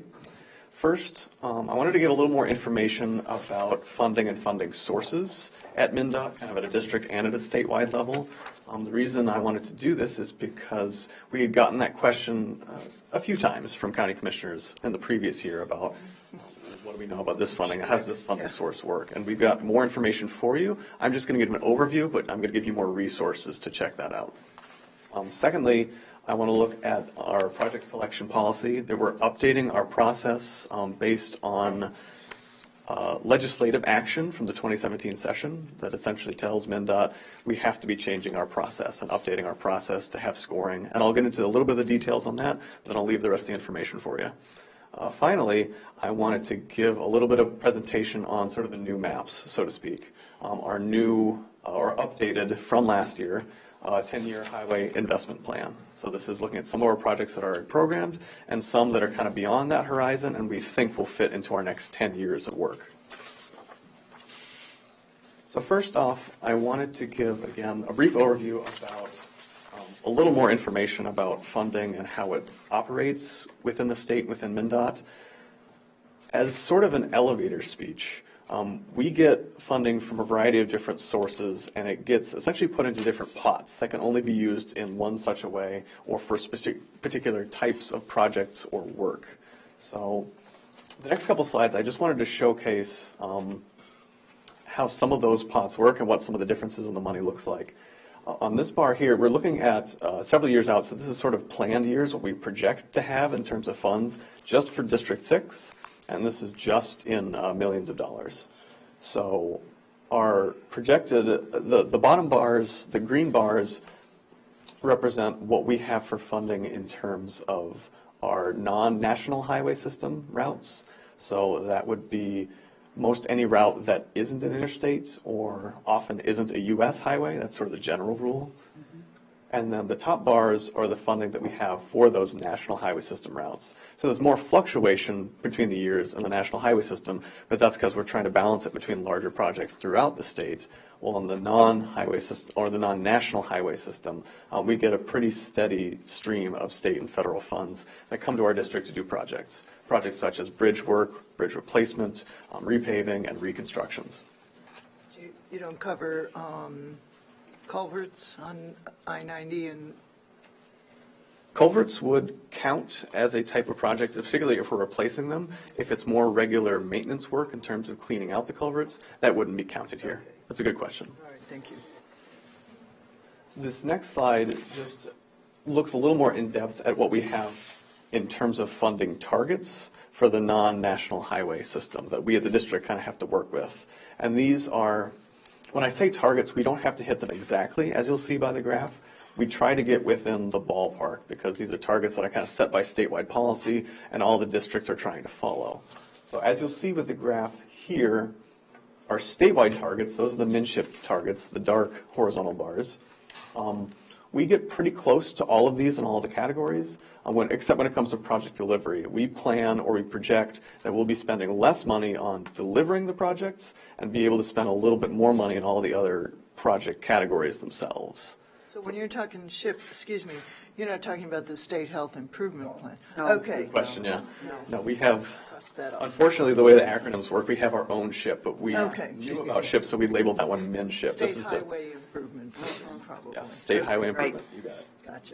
First, I wanted to give a little more information about funding and funding sources at MnDOT, kind of at a district and at a statewide level. The reason I wanted to do this is because we had gotten that question a few times from county commissioners in the previous year about what do we know about this funding, how does this funding source work? And we've got more information for you. I'm just going to give an overview, but I'm going to give you more resources to check that out. Secondly, I want to look at our project selection policy, that we're updating our process based on legislative action from the 2017 session that essentially tells MnDOT we have to be changing our process and updating our process to have scoring. And I'll get into a little bit of the details on that, but then I'll leave the rest of the information for you. Finally, I wanted to give a little bit of presentation on sort of the new maps, so to speak, our new or updated from last year 10-year highway investment plan. So this is looking at some of our projects that are programmed and some that are kind of beyond that horizon and we think will fit into our next 10 years of work. So first off, I wanted to give, again, a brief overview about a little more information about funding and how it operates within the state, within MnDOT. As sort of an elevator speech, we get funding from a variety of different sources, and it gets essentially put into different pots that can only be used in one such a way or for particular types of projects or work. So the next couple slides, I just wanted to showcase how some of those pots work and what some of the differences in the money looks like. On this bar here, we're looking at several years out, so this is sort of planned years, what we project to have in terms of funds just for District 6. And this is just in millions of dollars. So our projected, the bottom bars, the green bars, represent what we have for funding in terms of our non-national highway system routes. So that would be most any route that isn't an interstate or often isn't a U.S. highway. That's sort of the general rule. And then the top bars are the funding that we have for those national highway system routes. So there's more fluctuation between the years in the national highway system, but that's because we're trying to balance it between larger projects throughout the state. While on the non-highway system or the non-national highway system, we get a pretty steady stream of state and federal funds that come to our district to do projects. Projects such as bridge work, bridge replacement, repaving, and reconstructions. You don't cover culverts on I-90 and Culverts would count as a type of project, particularly if we're replacing them. If it's more regular maintenance work in terms of cleaning out the culverts, that wouldn't be counted here. Okay. That's a good question. all right, thank you. This next slide just looks a little more in depth at what we have in terms of funding targets for the non-national highway system that we at the district kind of have to work with. And these are when I say targets, we don't have to hit them exactly, as you'll see by the graph. We try to get within the ballpark because these are targets that are kind of set by statewide policy and all the districts are trying to follow. So as you'll see with the graph here, our statewide targets, those are the MNSHIP targets, the dark horizontal bars. We get pretty close to all of these in all of the categories, except when it comes to project delivery. We plan or we project that we'll be spending less money on delivering the projects and be able to spend a little bit more money in all the other project categories themselves. So when you're talking SHIP, excuse me, you're not talking about the State Health Improvement Plan? No. Okay. Good question, yeah. No, we have, Cross that off. unfortunately, the way the acronyms work, we have our own SHIP, but we Okay. knew about SHIP, so we labeled that one MNSHIP. This State is the- Highway Improvement Plan, probably. Yeah, State Highway Right. Improvement, you got it. Gotcha.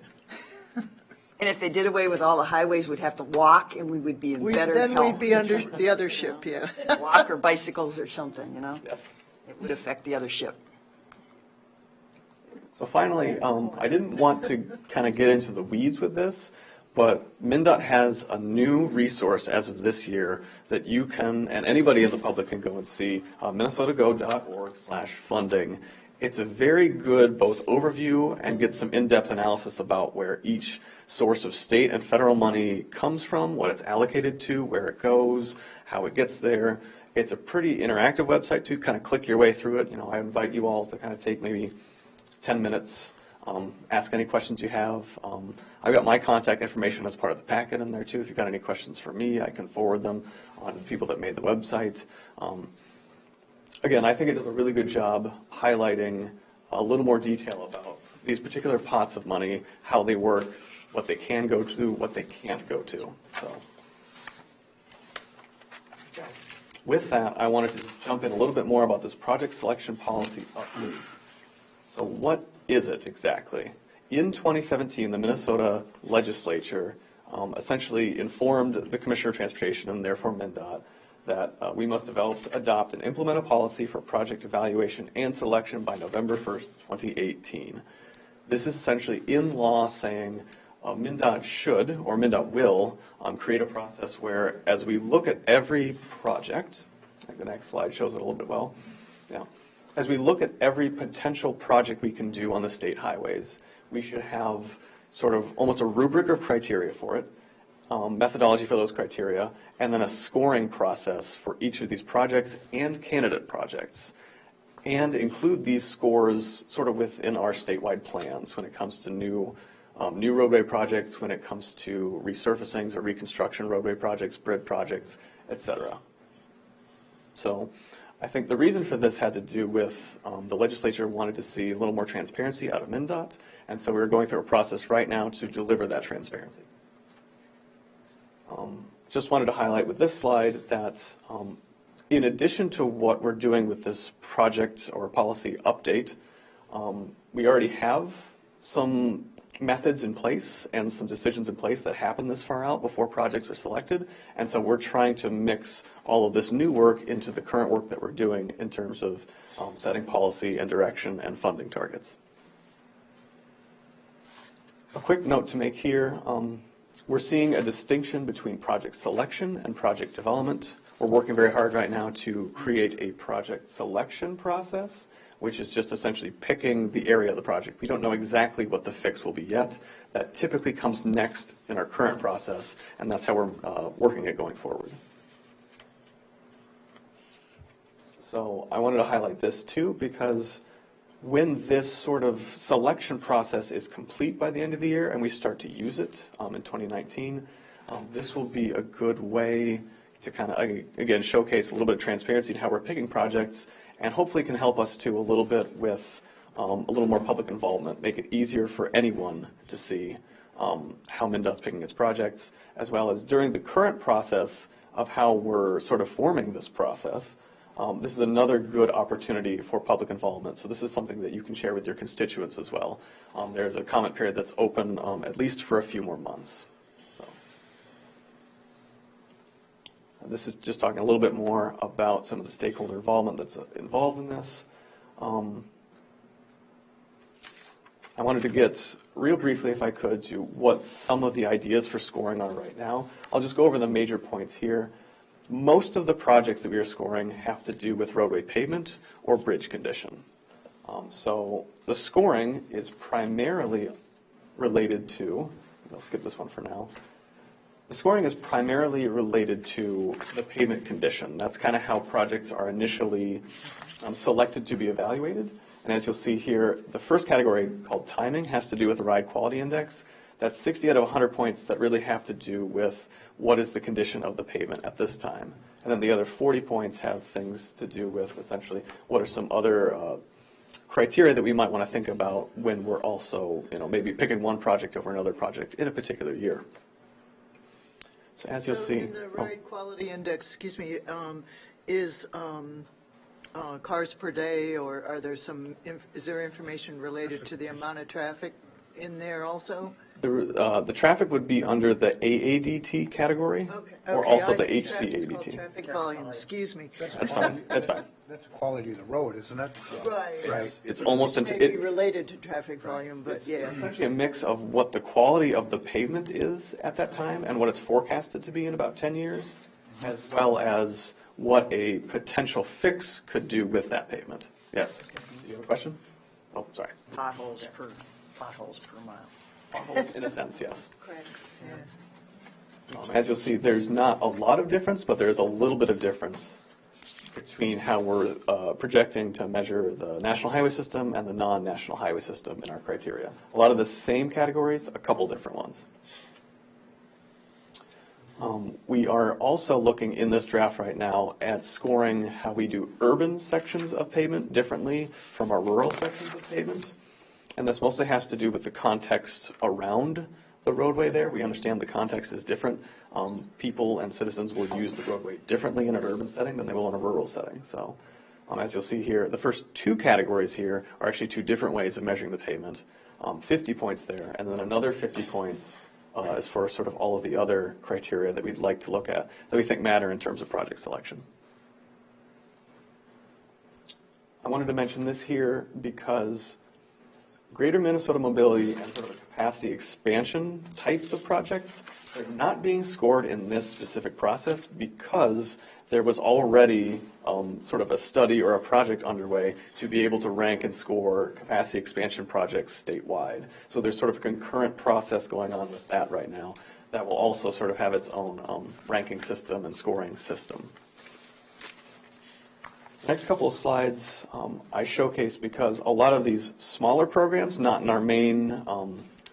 And if they did away with all the highways, we'd have to walk, and we would be in better health. Then we'd be under the other SHIP, yeah. Walk or bicycles or something, you know? Yes. It would affect the other ship. So finally, I didn't want to kind of get into the weeds with this, but MnDOT has a new resource as of this year that you can, and anybody in the public can go and see, minnesotago.org/funding. It's a very good both overview and get some in-depth analysis about where each source of state and federal money comes from, what it's allocated to, where it goes, how it gets there. It's a pretty interactive website to kind of click your way through it. You know, I invite you all to kind of take maybe 10 minutes, ask any questions you have. I've got my contact information as part of the packet in there too. If you've got any questions for me, I can forward them on to people that made the website. Again, I think it does a really good job highlighting a little more detail about these particular pots of money, how they work, what they can go to, what they can't go to. So, with that, I wanted to jump in a little bit more about this project selection policy update. So what is it exactly? In 2017, the Minnesota legislature essentially informed the Commissioner of Transportation, and therefore MnDOT, that we must develop, adopt, and implement a policy for project evaluation and selection by November 1st, 2018. This is essentially in law saying MnDOT should, or MnDOT will, create a process where as we look at every project, I think the next slide shows it a little bit well, yeah. As we look at every potential project we can do on the state highways, we should have sort of almost a rubric of criteria for it, methodology for those criteria, and then a scoring process for each of these projects and candidate projects, and include these scores sort of within our statewide plans when it comes to new roadway projects, when it comes to resurfacings or reconstruction roadway projects, bridge projects, etc. So I think the reason for this had to do with the legislature wanted to see a little more transparency out of MnDOT, and so we're going through a process right now to deliver that transparency. Just wanted to highlight with this slide that in addition to what we're doing with this project or policy update, we already have some methods in place and some decisions in place that happen this far out before projects are selected, and so we're trying to mix all of this new work into the current work that we're doing in terms of setting policy and direction and funding targets. A quick note to make here, we're seeing a distinction between project selection and project development. We're working very hard right now to create a project selection process, which is just essentially picking the area of the project. We don't know exactly what the fix will be yet. That typically comes next in our current process, and that's how we're working it going forward. So I wanted to highlight this too, because when this sort of selection process is complete by the end of the year and we start to use it in 2019, this will be a good way to kind of, again, showcase a little bit of transparency in how we're picking projects, and hopefully can help us to a little bit with a little more public involvement, make it easier for anyone to see how MnDOT's picking its projects, as well as during the current process of how we're sort of forming this process. This is another good opportunity for public involvement. So this is something that you can share with your constituents as well. There's a comment period that's open at least for a few more months. So. This is just talking a little bit more about some of the stakeholder involvement that's involved in this. I wanted to get real briefly, if I could, to what some of the ideas for scoring are right now. I'll just go over the major points here. most of the projects that we are scoring have to do with roadway pavement or bridge condition. So the scoring is primarily related to, I'll skip this one for now. The scoring is primarily related to the pavement condition. That's kind of how projects are initially selected to be evaluated. And as you'll see here, the first category called timing has to do with the ride quality index. That's 60 out of 100 points that really have to do with what is the condition of the pavement at this time. And then the other 40 points have things to do with essentially what are some other criteria that we might want to think about when we're also, maybe picking one project over another project in a particular year. So as you'll see. In the ride quality index, excuse me, is cars per day, or are there is there information related to the amount of traffic in there also? The traffic would be under the AADT category, or also the HCADT. Traffic volume, excuse me. That's fine. That's fine. That's the quality of the road, isn't it? Right. It's almost It may be related to traffic volume, but yeah. It's actually a mix of what the quality of the pavement is at that time and what it's forecasted to be in about 10 years, as well as what a potential fix could do with that pavement. Yes. Do you have a question? Oh, sorry. Potholes per mile. Potholes, in a sense, yes. Cracks, yeah. As you'll see, there's not a lot of difference, but there's a little bit of difference between how we're projecting to measure the national highway system and the non-national highway system in our criteria. A lot of the same categories, a couple different ones. We are also looking in this draft right now at scoring how we do urban sections of pavement differently from our rural sections of pavement. And this mostly has to do with the context around the roadway there. We understand the context is different. People and citizens will use the roadway differently in an urban setting than they will in a rural setting. So as you'll see here, the first two categories here are actually two different ways of measuring the pavement. 50 points there, and then another 50 points is for sort of all of the other criteria that we'd like to look at that we think matter in terms of project selection. I wanted to mention this here because Greater Minnesota Mobility and sort of a capacity expansion types of projects are not being scored in this specific process because there was already sort of a study or a project underway to be able to rank and score capacity expansion projects statewide. So there's sort of a concurrent process going on with that right now that will also sort of have its own ranking system and scoring system. Next couple of slides I showcase because a lot of these smaller programs, not in our main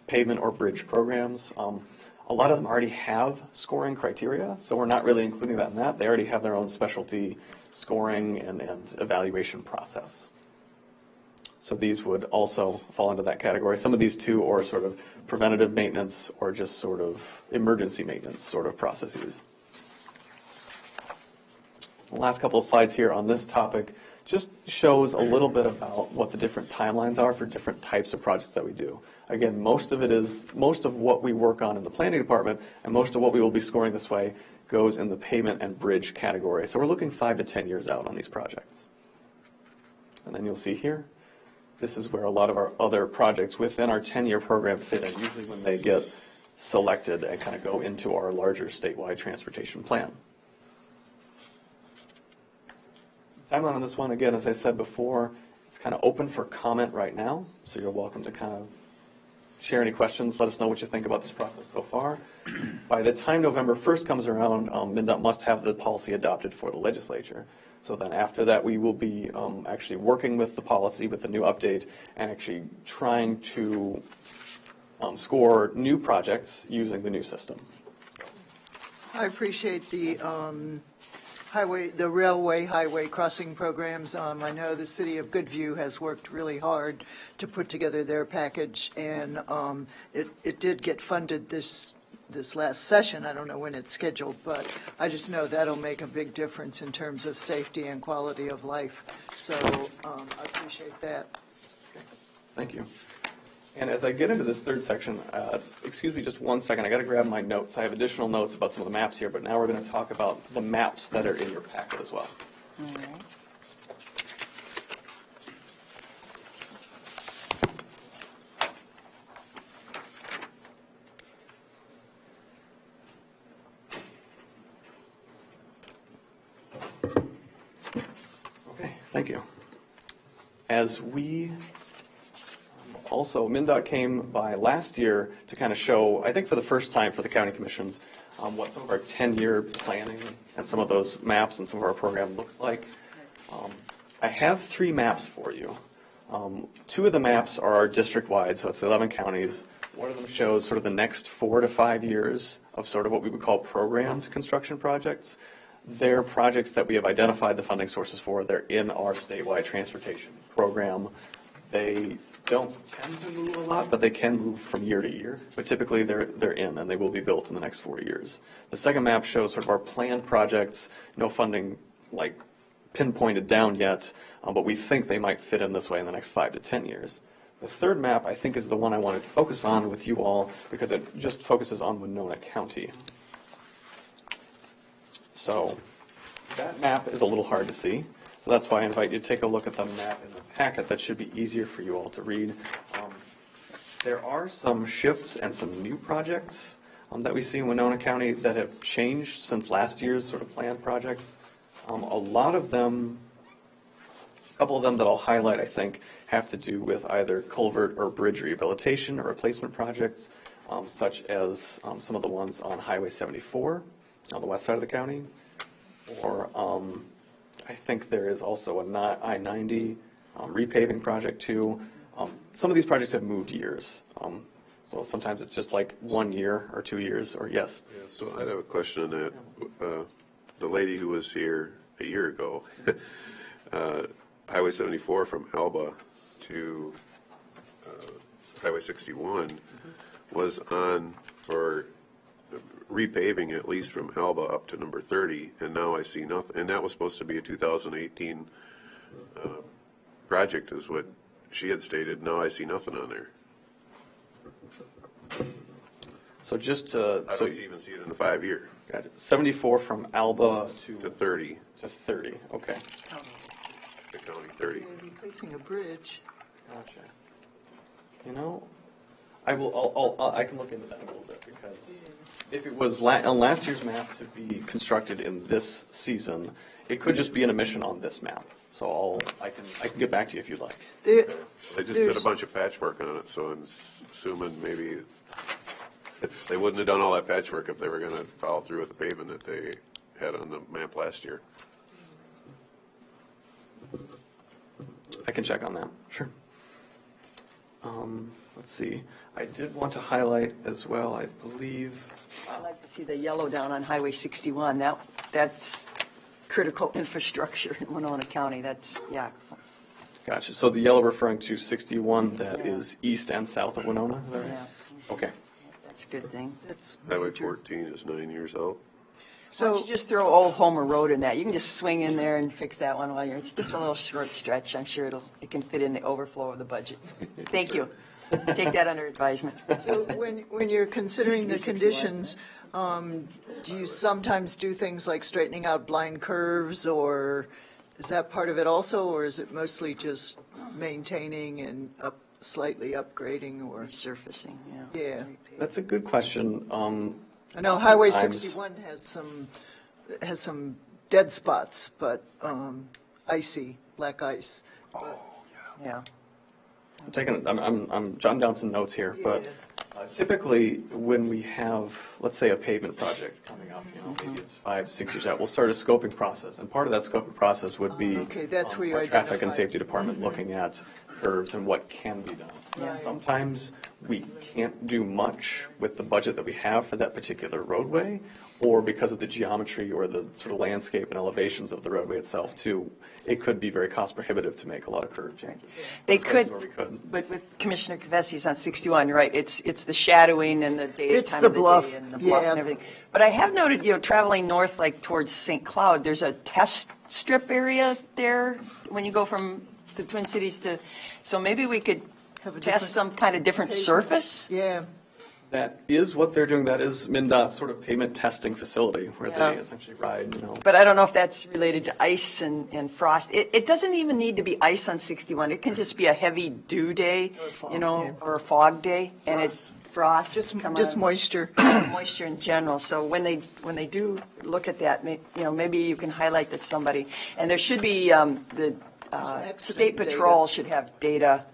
pavement or bridge programs, a lot of them already have scoring criteria, so we're not really including that in that. They already have their own specialty scoring and evaluation process. So these would also fall into that category. Some of these too are sort of preventative maintenance or just sort of emergency maintenance sort of processes. The last couple of slides here on this topic just shows a little bit about what the different timelines are for different types of projects that we do. Again, most of what we work on in the planning department and most of what we will be scoring this way goes in the pavement and bridge category. So we're looking 5 to 10 years out on these projects. And then you'll see here, this is where a lot of our other projects within our 10-year program fit in, usually when they get selected and kind of go into our larger statewide transportation plan. Timeline on this one, again, as I said before, it's kind of open for comment right now, so you're welcome to kind of share any questions, let us know what you think about this process so far. By the time November 1st comes around, MnDOT must have the policy adopted for the legislature. So then after that, we will be actually working with the policy, with the new update, and actually trying to score new projects using the new system. I appreciate the railway highway crossing programs. I know the city of Goodview has worked really hard to put together their package, and it did get funded this last session. I don't know when it's scheduled, but I just know that'll make a big difference in terms of safety and quality of life. So I appreciate that. Okay. Thank you. And as I get into this third section, excuse me just one second, I got to grab my notes. I have additional notes about some of the maps here, but now we're going to talk about the maps that are in your packet as well. All right. Okay, thank you. As we also, MnDOT came by last year to kind of show, I think for the first time for the county commissions, what some of our 10-year planning and some of those maps and some of our program looks like. I have 3 maps for you. 2 of the maps are our district-wide, so it's 11 counties. One of them shows sort of the next 4 to 5 years of sort of what we would call programmed construction projects. They're projects that we have identified the funding sources for. They're in our statewide transportation program. They don't tend to move a lot, but they can move from year to year. But typically they're in, and they will be built in the next 4 years. The second map shows sort of our planned projects, no funding like pinpointed down yet, but we think they might fit in this way in the next 5 to 10 years. The third map, I think, is the one I wanted to focus on with you all because it just focuses on Winona County. So that map is a little hard to see. So that's why I invite you to take a look at the map in the packet. That should be easier for you all to read. There are some shifts and some new projects that we see in Winona County that have changed since last year's sort of planned projects. A lot of them, a couple of them that I'll highlight, I think, have to do with either culvert or bridge rehabilitation or replacement projects, such as some of the ones on Highway 74 on the west side of the county, or I think there is also a I-90 repaving project too. Some of these projects have moved years. So sometimes it's just like 1 year or 2 years, or yes. Yeah, so I have a question on that. The lady who was here a year ago, Highway 74 from Alba to Highway 61 was on for repaving at least from Alba up to number 30, and now I see nothing. And that was supposed to be a 2018 project, is what she had stated. Now I see nothing on there. So just to, I don't even see it in the 5 year. got it. 74 from Alba To 30, to 30. Okay, the county 30. They're replacing a bridge. gotcha. You know, I can look into that a little bit because if it was on last year's map to be constructed in this season, it could just be an omission on this map. So I can get back to you if you'd like. They just did a bunch of patchwork on it, so I'm assuming maybe they wouldn't have done all that patchwork if they were going to follow through with the pavement that they had on the map last year. I can check on that, sure. Let's see. I did want to highlight as well, I believe. I'd like to see the yellow down on Highway 61. That's critical infrastructure in Winona County. That's, yeah. Gotcha. So the yellow referring to 61 that is east and south of Winona? Is that right? Yeah. Okay. That's a good thing. That's Highway major. 14 is 9 years out. Why don't you just throw Old Homer Road in that? You can just swing in there and fix that one while you're, it's just a little short stretch. I'm sure it can fit in the overflow of the budget. Thank you. Take that under advisement. So when you're considering the Used to be 61. conditions, do you sometimes do things like straightening out blind curves, or is that part of it also, or is it mostly just maintaining and slightly upgrading or? Resurfacing, yeah. Yeah. That's a good question. I know Highway Sometimes- 61 has some dead spots, but icy, black ice. Yeah. I'm jotting down some notes here, but typically when we have, let's say, a pavement project coming up, maybe it's 5 to 6 years out, we'll start a scoping process, and part of that scoping process would be Okay, that's where you our traffic and identify. safety department looking at curves and what can be done. Yeah. Sometimes we can't do much with the budget that we have for that particular roadway, or because of the geometry or the sort of landscape and elevations of the roadway itself too, it could be very cost prohibitive to make a lot of curve changes. They Places could, where we couldn't. but with Commissioner Cavesi's on 61, you're right, it's the shadowing and the It's daytime the of the bluff, day and the bluff yeah. and everything. But I have noted, traveling north, like towards St. Cloud, there's a test strip area there when you go from the Twin Cities to, so maybe we could Have a test different some kind of different pavement. surface? Yeah. That is what they're doing. That is MnDOT's sort of pavement testing facility where Yeah. they essentially ride, But I don't know if that's related to ice and frost. It doesn't even need to be ice on 61. It can just be a heavy dew day, Or fog, you know, yeah. or a fog day. And frost. Just come on. moisture. Moisture in general. So when they do look at that, maybe you can highlight this to somebody. And there should be the accident state data. patrol should have data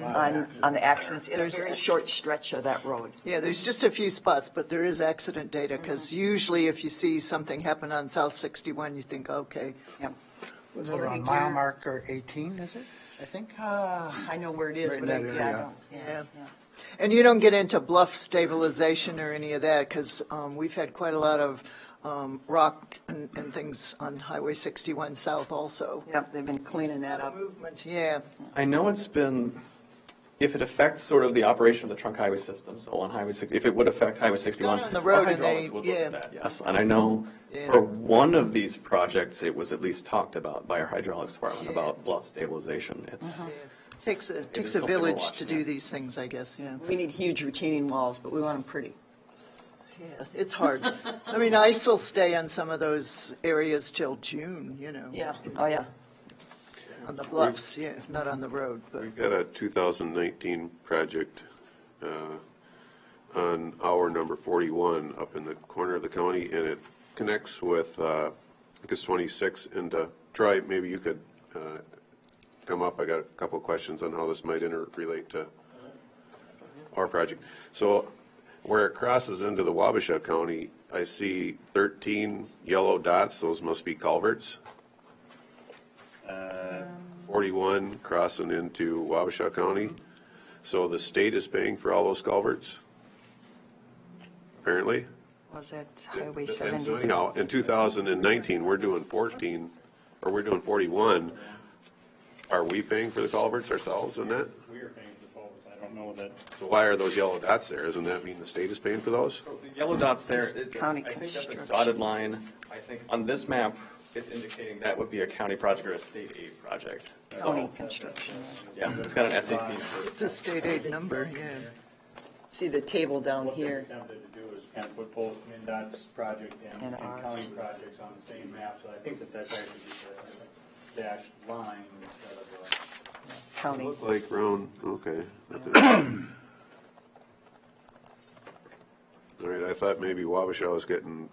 on the accidents in a very short stretch of that road. Yeah, there's just a few spots, but there is accident data, because usually if you see something happen on South 61, you think, okay. Yep. Was it around mile marker 18, is it, I think? I know where it is, Right in but I that I area. don't. Yeah. And you don't get into bluff stabilization or any of that, because we've had quite a lot of rock and things on Highway 61 South also. Yep, they've been cleaning that up. Movement, yeah. I know it's been, if it affects sort of the operation of the trunk highway system, so on Highway 60, if it would affect Highway 61. on the road our and they- hydraulics would look at yeah. that, yes. And I know Yeah. for one of these projects, it was at least talked about by our hydraulics department Yeah. about bluff stabilization. It's, Yeah. Takes is a something to village watch, to do yes. these things, I guess, yeah. We need huge retaining walls, but we want them pretty. Yeah, it's hard. I mean, ice will stay on some of those areas till June, Yeah, oh, yeah. on the bluffs, yeah, not on the road, but. We've got a 2019 project on hour number 41 up in the corner of the county, and it connects with, I think it's 26 into, Troy, maybe you could come up. I got a couple of questions on how this might interrelate to our project. So where it crosses into the Wabasha County, I see 13 yellow dots. Those must be culverts. 41 crossing into Wabasha County. So the state is paying for all those culverts, apparently. Was that Highway And 70? so anyhow, in 2019, we're doing 14, or we're doing 41. Are we paying for the culverts ourselves in that? We are paying for both. I don't know that. So why are those yellow dots there? Doesn't that mean the state is paying for those? the yellow dots there, County I think that's a construction. dotted line. I think on this map, it's indicating that would be a county project or a state aid project. County construction. Yeah, it's got an SAP. It's a state aid number, yeah. See the table down What they've here. attempted to do is kind of put both MinDOT's project And and ours. county projects on the same map, so I think that that's actually just a dashed line instead of County. Look like round, okay. All right, I thought maybe Wabasha was getting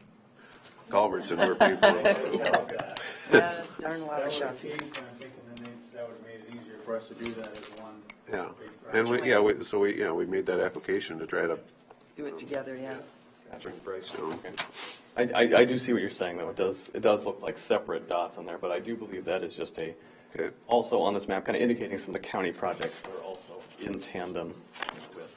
culverts and we're paying for them. a. Yeah, that's darn That water was shop. the case, and I'm thinking then that would have made it easier for us to do that as one. Yeah, big and project. we made that application to try to Do it together, yeah. bring the price down. I do see what you're saying, though. It does look like separate dots on there, but I do believe that is just Okay. also on this map, kind of indicating some of the county projects that are also in tandem with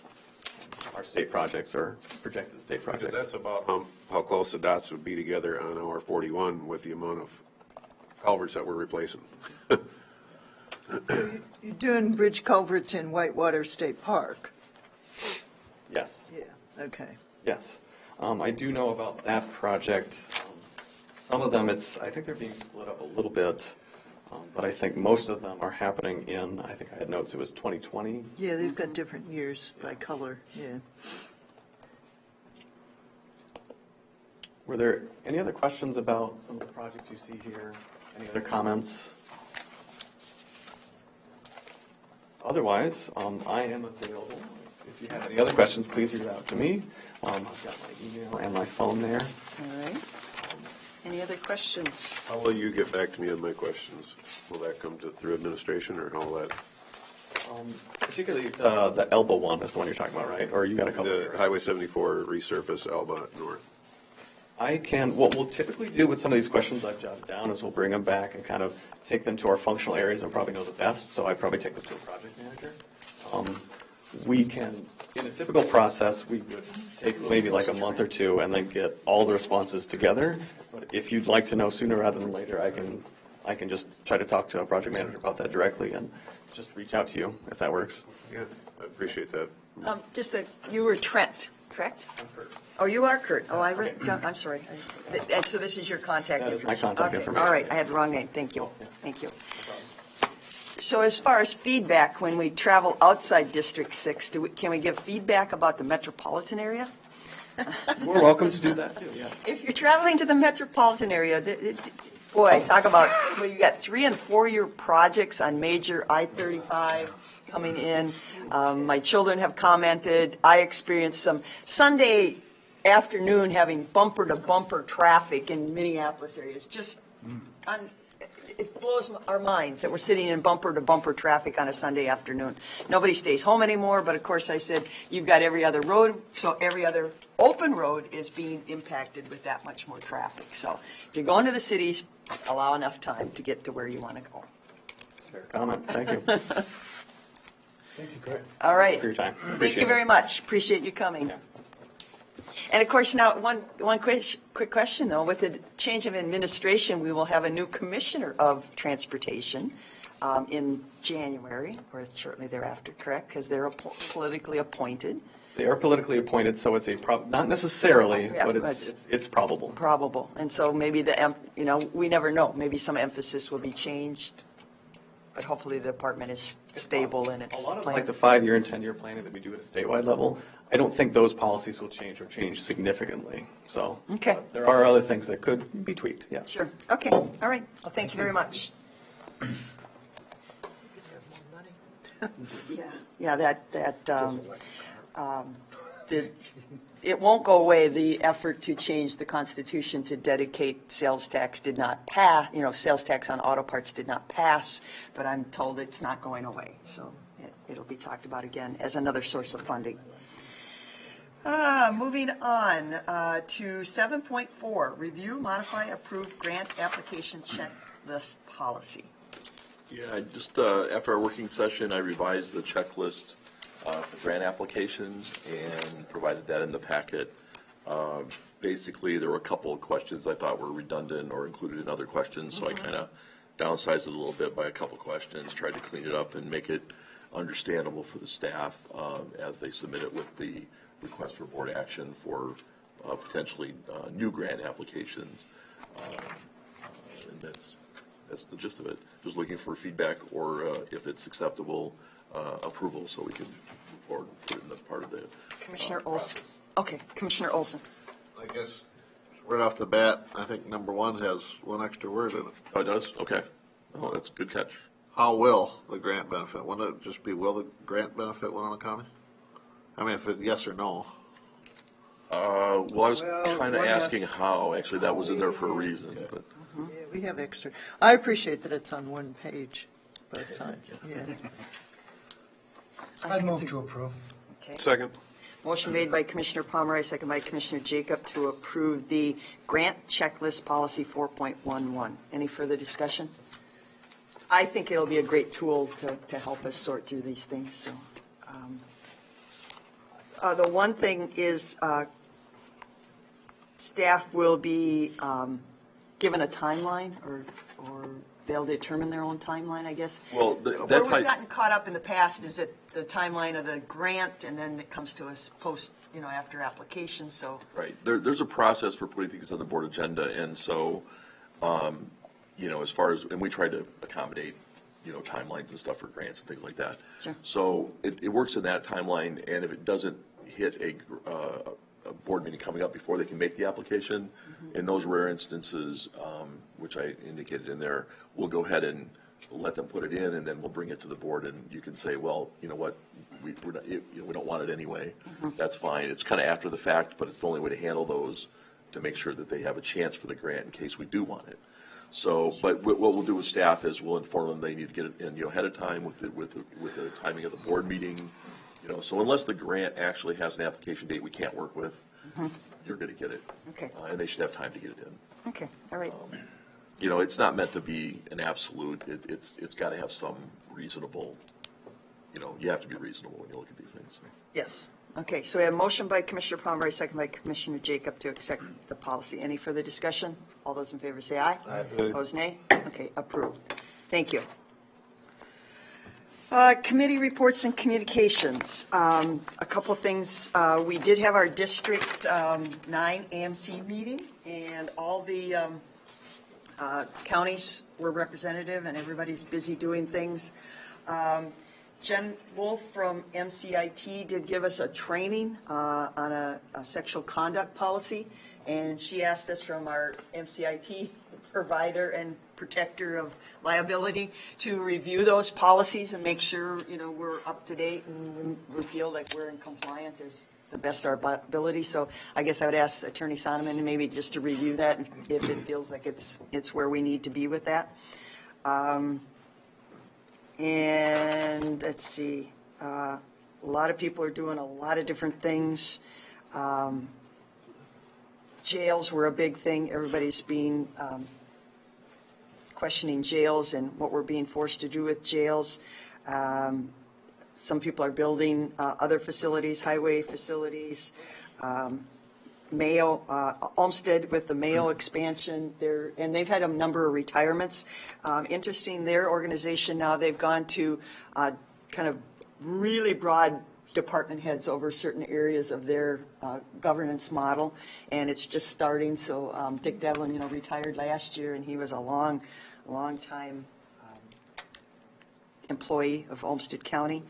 our state projects or projected state Because projects. that's about how close the dots would be together on our 41 with the amount of culverts that we're replacing. You're doing bridge culverts in Whitewater State Park. Yes, Yeah, okay. yes. I do know about that project. Some of them, I think they're being split up a little bit, but I think most of them are happening in, I think I had notes, it was 2020. Yeah, they've got different years by color, yeah. Were there any other questions about some of the projects you see here? Any other comments? Otherwise, I am available. If you have any other questions, please reach out to me. I've got my email and my phone there. All right. Any other questions? How will you get back to me on my questions? Will that come through administration or how will that? Particularly the Elba one is the one you're talking about, right? Or you got a couple The here? Highway 74 resurface Alba North. What we'll typically do with some of these questions I've jotted down is we'll bring them back and kind of take them to our functional areas and probably know the best, so I probably take this to a project manager. We can, in a typical process, we would take maybe like a month or two and then get all the responses together. But if you'd like to know sooner rather than later, I can just try to talk to a project manager about that directly and just reach out to you, if that works. Yeah, I appreciate that. Just that you were Trent, correct? Oh, you are Kurt. Oh, I read, I'm sorry. And so this is your contact That is my information? contact Okay. information. All right, I had the wrong name. Thank you. Thank you. So as far as feedback, when we travel outside District 6, can we give feedback about the metropolitan area? We're welcome to do that too, yes. If you're traveling to the metropolitan area, boy, talk about, well, you got 3- and 4-year projects on major I-35 coming in. My children have commented. I experienced some Sunday afternoon having bumper-to-bumper traffic in Minneapolis area. It's just, it blows our minds that we're sitting in bumper-to-bumper traffic on a Sunday afternoon. Nobody stays home anymore, but of course I said, you've got every other road, so every other open road is being impacted with that much more traffic. So if you're going to the cities, allow enough time to get to where you want to go. Fair comment. Thank you. Thank you, Greg. All right. For your time. Thank Appreciate you it. very much. Appreciate you coming. Yeah. And of course, now, one quick question, though. With the change of administration, we will have a new commissioner of transportation in January, or shortly thereafter, correct? Because they're politically appointed. They are politically appointed, so it's a not necessarily, Yeah, but but it's probable. Probable. And so maybe we never know. Maybe some emphasis will be changed, but hopefully the department is stable in its A lot of plan. like the 5-year and 10-year planning that we do at a statewide level, I don't think those policies will change or change significantly. So Okay. there are other things that could be tweaked, yes. Sure. Okay. All right. Well, thank you very much. Yeah, it won't go away. The effort to change the Constitution to dedicate sales tax did not pass, sales tax on auto parts did not pass, but I'm told it's not going away. So it'll be talked about again as another source of funding. Moving on to 7.4, review, modify, approve grant application checklist policy. Yeah, just after our working session, I revised the checklist for grant applications and provided that in the packet. Basically, there were a couple of questions I thought were redundant or included in other questions, so I kind of downsized it a little bit by a couple questions, tried to clean it up and make it understandable for the staff as they submit it with the request for board action for potentially new grant applications. And that's the gist of it. Just looking for feedback or if it's acceptable, approval so we can move forward and put it in the part of the Commissioner Olson. process. Okay, Commissioner Olson. I guess, right off the bat, I think number one has one extra word in it. Oh, it does? Okay. Oh, that's a good catch. How will the grant benefit? Wouldn't it just be will the grant benefit Winona County? I mean, if it yes or no. Well, I was Well, kind of one asking has- how. Actually, that was in there for a reason, but. Yeah, we have extra. I appreciate that it's on one page, both sides, yeah. I'd move to approve. Okay. Second. Motion made by Commissioner Pomeroy, second by Commissioner Jacob to approve the grant checklist policy 4.11. Any further discussion? I think it'll be a great tool to help us sort through these things. So, the one thing is staff will be given a timeline, or they'll determine their own timeline, I guess. Well, Where that's we've my. gotten caught up in the past is that the timeline of the grant, and then it comes to us post, after application, so. Right. There's a process for putting things on the board agenda, and so, as far as, and we try to accommodate, timelines and stuff for grants and things like that. Sure. So it works in that timeline, and if it doesn't hit a board meeting coming up before they can make the application, in those rare instances, which I indicated in there, we'll go ahead and let them put it in, and then we'll bring it to the board, and you can say, well, you know what, we don't want it anyway. That's fine. It's kind of after the fact, but it's the only way to handle those to make sure that they have a chance for the grant in case we do want it. So, but what we'll do with staff is we'll inform them they need to get it in, ahead of time with the timing of the board meeting. So unless the grant actually has an application date we can't work with, you're going to get it. Okay. And they should have time to get it in. Okay, all right. It's not meant to be an absolute. It's got to have some reasonable. You have to be reasonable when you look at these things. Yes. Okay, so we have a motion by Commissioner Pomeroy, second by Commissioner Jacob to accept the policy. Any further discussion? All those in favor say aye. Aye. Opposed, nay. Okay, approved. Thank you. Committee reports and communications. A couple of things. We did have our District 9 AMC meeting, and all the counties were representative, and everybody's busy doing things. Jen Wolf from MCIT did give us a training on a sexual conduct policy, and she asked us from our MCIT provider and protector of liability, to review those policies and make sure, we're up to date and we feel like we're in compliance as the best of our ability. So I guess I would ask Attorney Sonneman maybe just to review that if it feels like it's where we need to be with that. And let's see, a lot of people are doing a lot of different things. Jails were a big thing. Everybody's been questioning jails and what we're being forced to do with jails. Some people are building other facilities, highway facilities. Mayo, Olmsted with the Mayo expansion there, and they've had a number of retirements. Interesting, their organization now, they've gone to kind of really broad department heads over certain areas of their governance model, and it's just starting. So Dick Devlin, retired last year, and he was a long time employee of Olmsted County.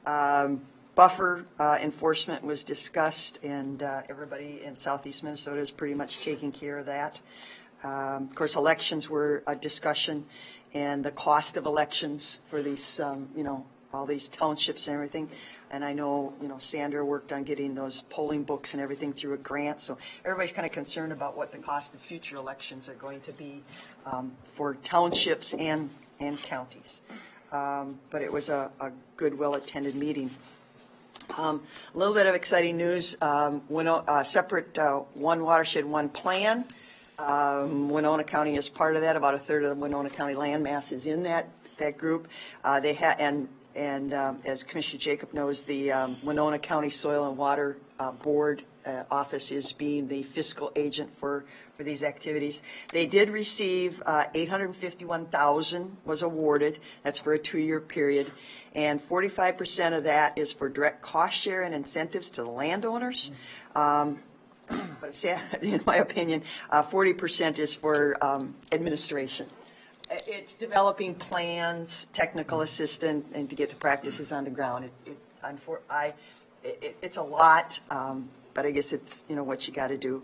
Buffer enforcement was discussed, and everybody in southeast Minnesota is pretty much taking care of that. Of course, elections were a discussion, and the cost of elections for these, all these townships and everything. And I know, Sandra worked on getting those polling books and everything through a grant. So everybody's kind of concerned about what the cost of future elections are going to be for townships and counties. But it was a good, well-attended meeting. A little bit of exciting news, separate one watershed, one plan. Winona County is part of that. About a third of the Winona County landmass is in that group. They had and as Commissioner Jacob knows, the Winona County Soil and Water Board office is being the fiscal agent for these activities. They did receive $851,000 was awarded. That's for a 2-year period. And 45% of that is for direct cost share and incentives to the landowners. But in my opinion, 40% is for administration. It's developing plans, technical assistant, and to get the practices on the ground. It's a lot, but I guess it's what you got to do.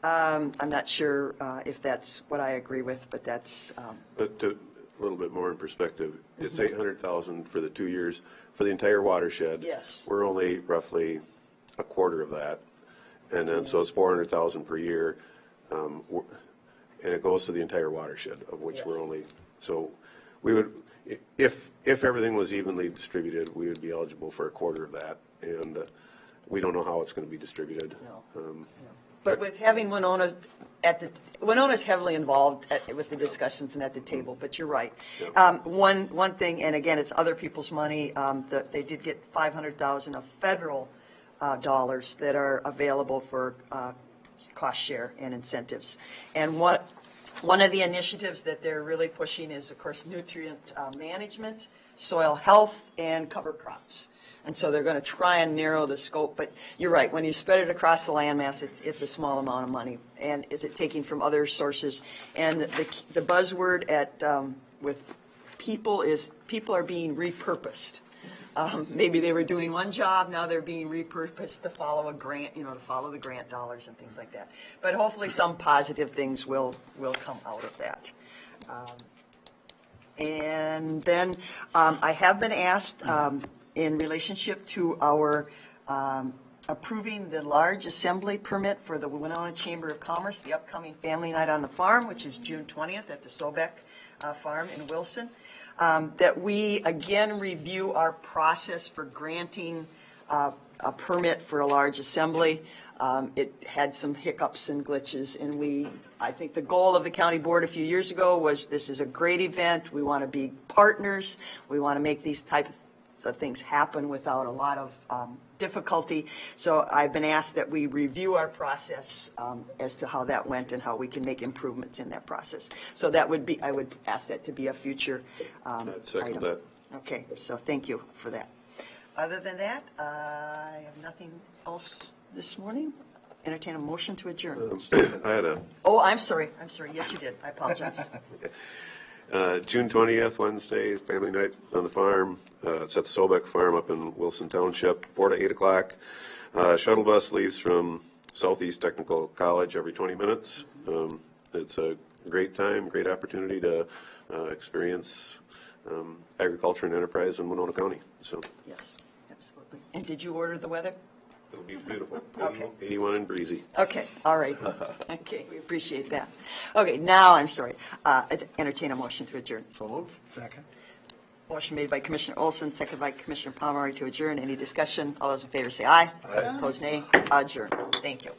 I'm not sure if that's what I agree with, but that's. But to a little bit more in perspective, it's $800,000 for the 2 years for the entire watershed. Yes. We're only roughly a quarter of that, and then so it's $400,000 per year, and it goes to the entire watershed, of which we're only. So we would, if everything was evenly distributed, we would be eligible for a quarter of that, and we don't know how it's going to be distributed. No. But with having Winona's heavily involved with the discussions and at the table, but you're right. Yep. One thing, and again, it's other people's money, they did get $500,000 of federal dollars that are available for cost share and incentives. And one of the initiatives that they're really pushing is, of course, nutrient management, soil health, and cover crops. And so they're going to try and narrow the scope. But you're right, when you spread it across the landmass, it's a small amount of money. And is it taking from other sources? And the buzzword with people is people are being repurposed. Maybe they were doing one job, now they're being repurposed to follow a grant, to follow the grant dollars and things like that. But hopefully some positive things will come out of that. And then I have been asked in relationship to our approving the large assembly permit for the Winona Chamber of Commerce, the upcoming Family Night on the Farm, which is June 20th at the Sobeck Farm in Wilson. That we again review our process for granting a permit for a large assembly. It had some hiccups and glitches, and I think the goal of the county board a few years ago was this is a great event. We want to be partners. We want to make these types of things happen without a lot of difficulty. So I've been asked that we review our process as to how that went and how we can make improvements in that process. So I would ask that to be a future Second item. that. Okay, so thank you for that. Other than that, I have nothing else this morning. Entertain a motion to adjourn. I had Oh, I'm sorry. Yes, you did. I apologize. June 20th, Wednesday, Family Night on the Farm. It's at the Sobeck Farm up in Wilson Township, 4 to 8 o'clock. Shuttle bus leaves from Southeast Technical College every 20 minutes. it's a great time, great opportunity to experience agriculture and enterprise in Winona County. So Yes, absolutely. And did you order the weather? it'll be beautiful. Okay. 81 and breezy. Okay, all right. Okay, we appreciate that. Okay, now, I'm sorry, entertain a motion to adjourn. So moved. Second. Motion made by Commissioner Olson, seconded by Commissioner Pomeroy to adjourn. Any discussion? All those in favor say aye. Aye. Opposed, nay. Adjourn. Thank you.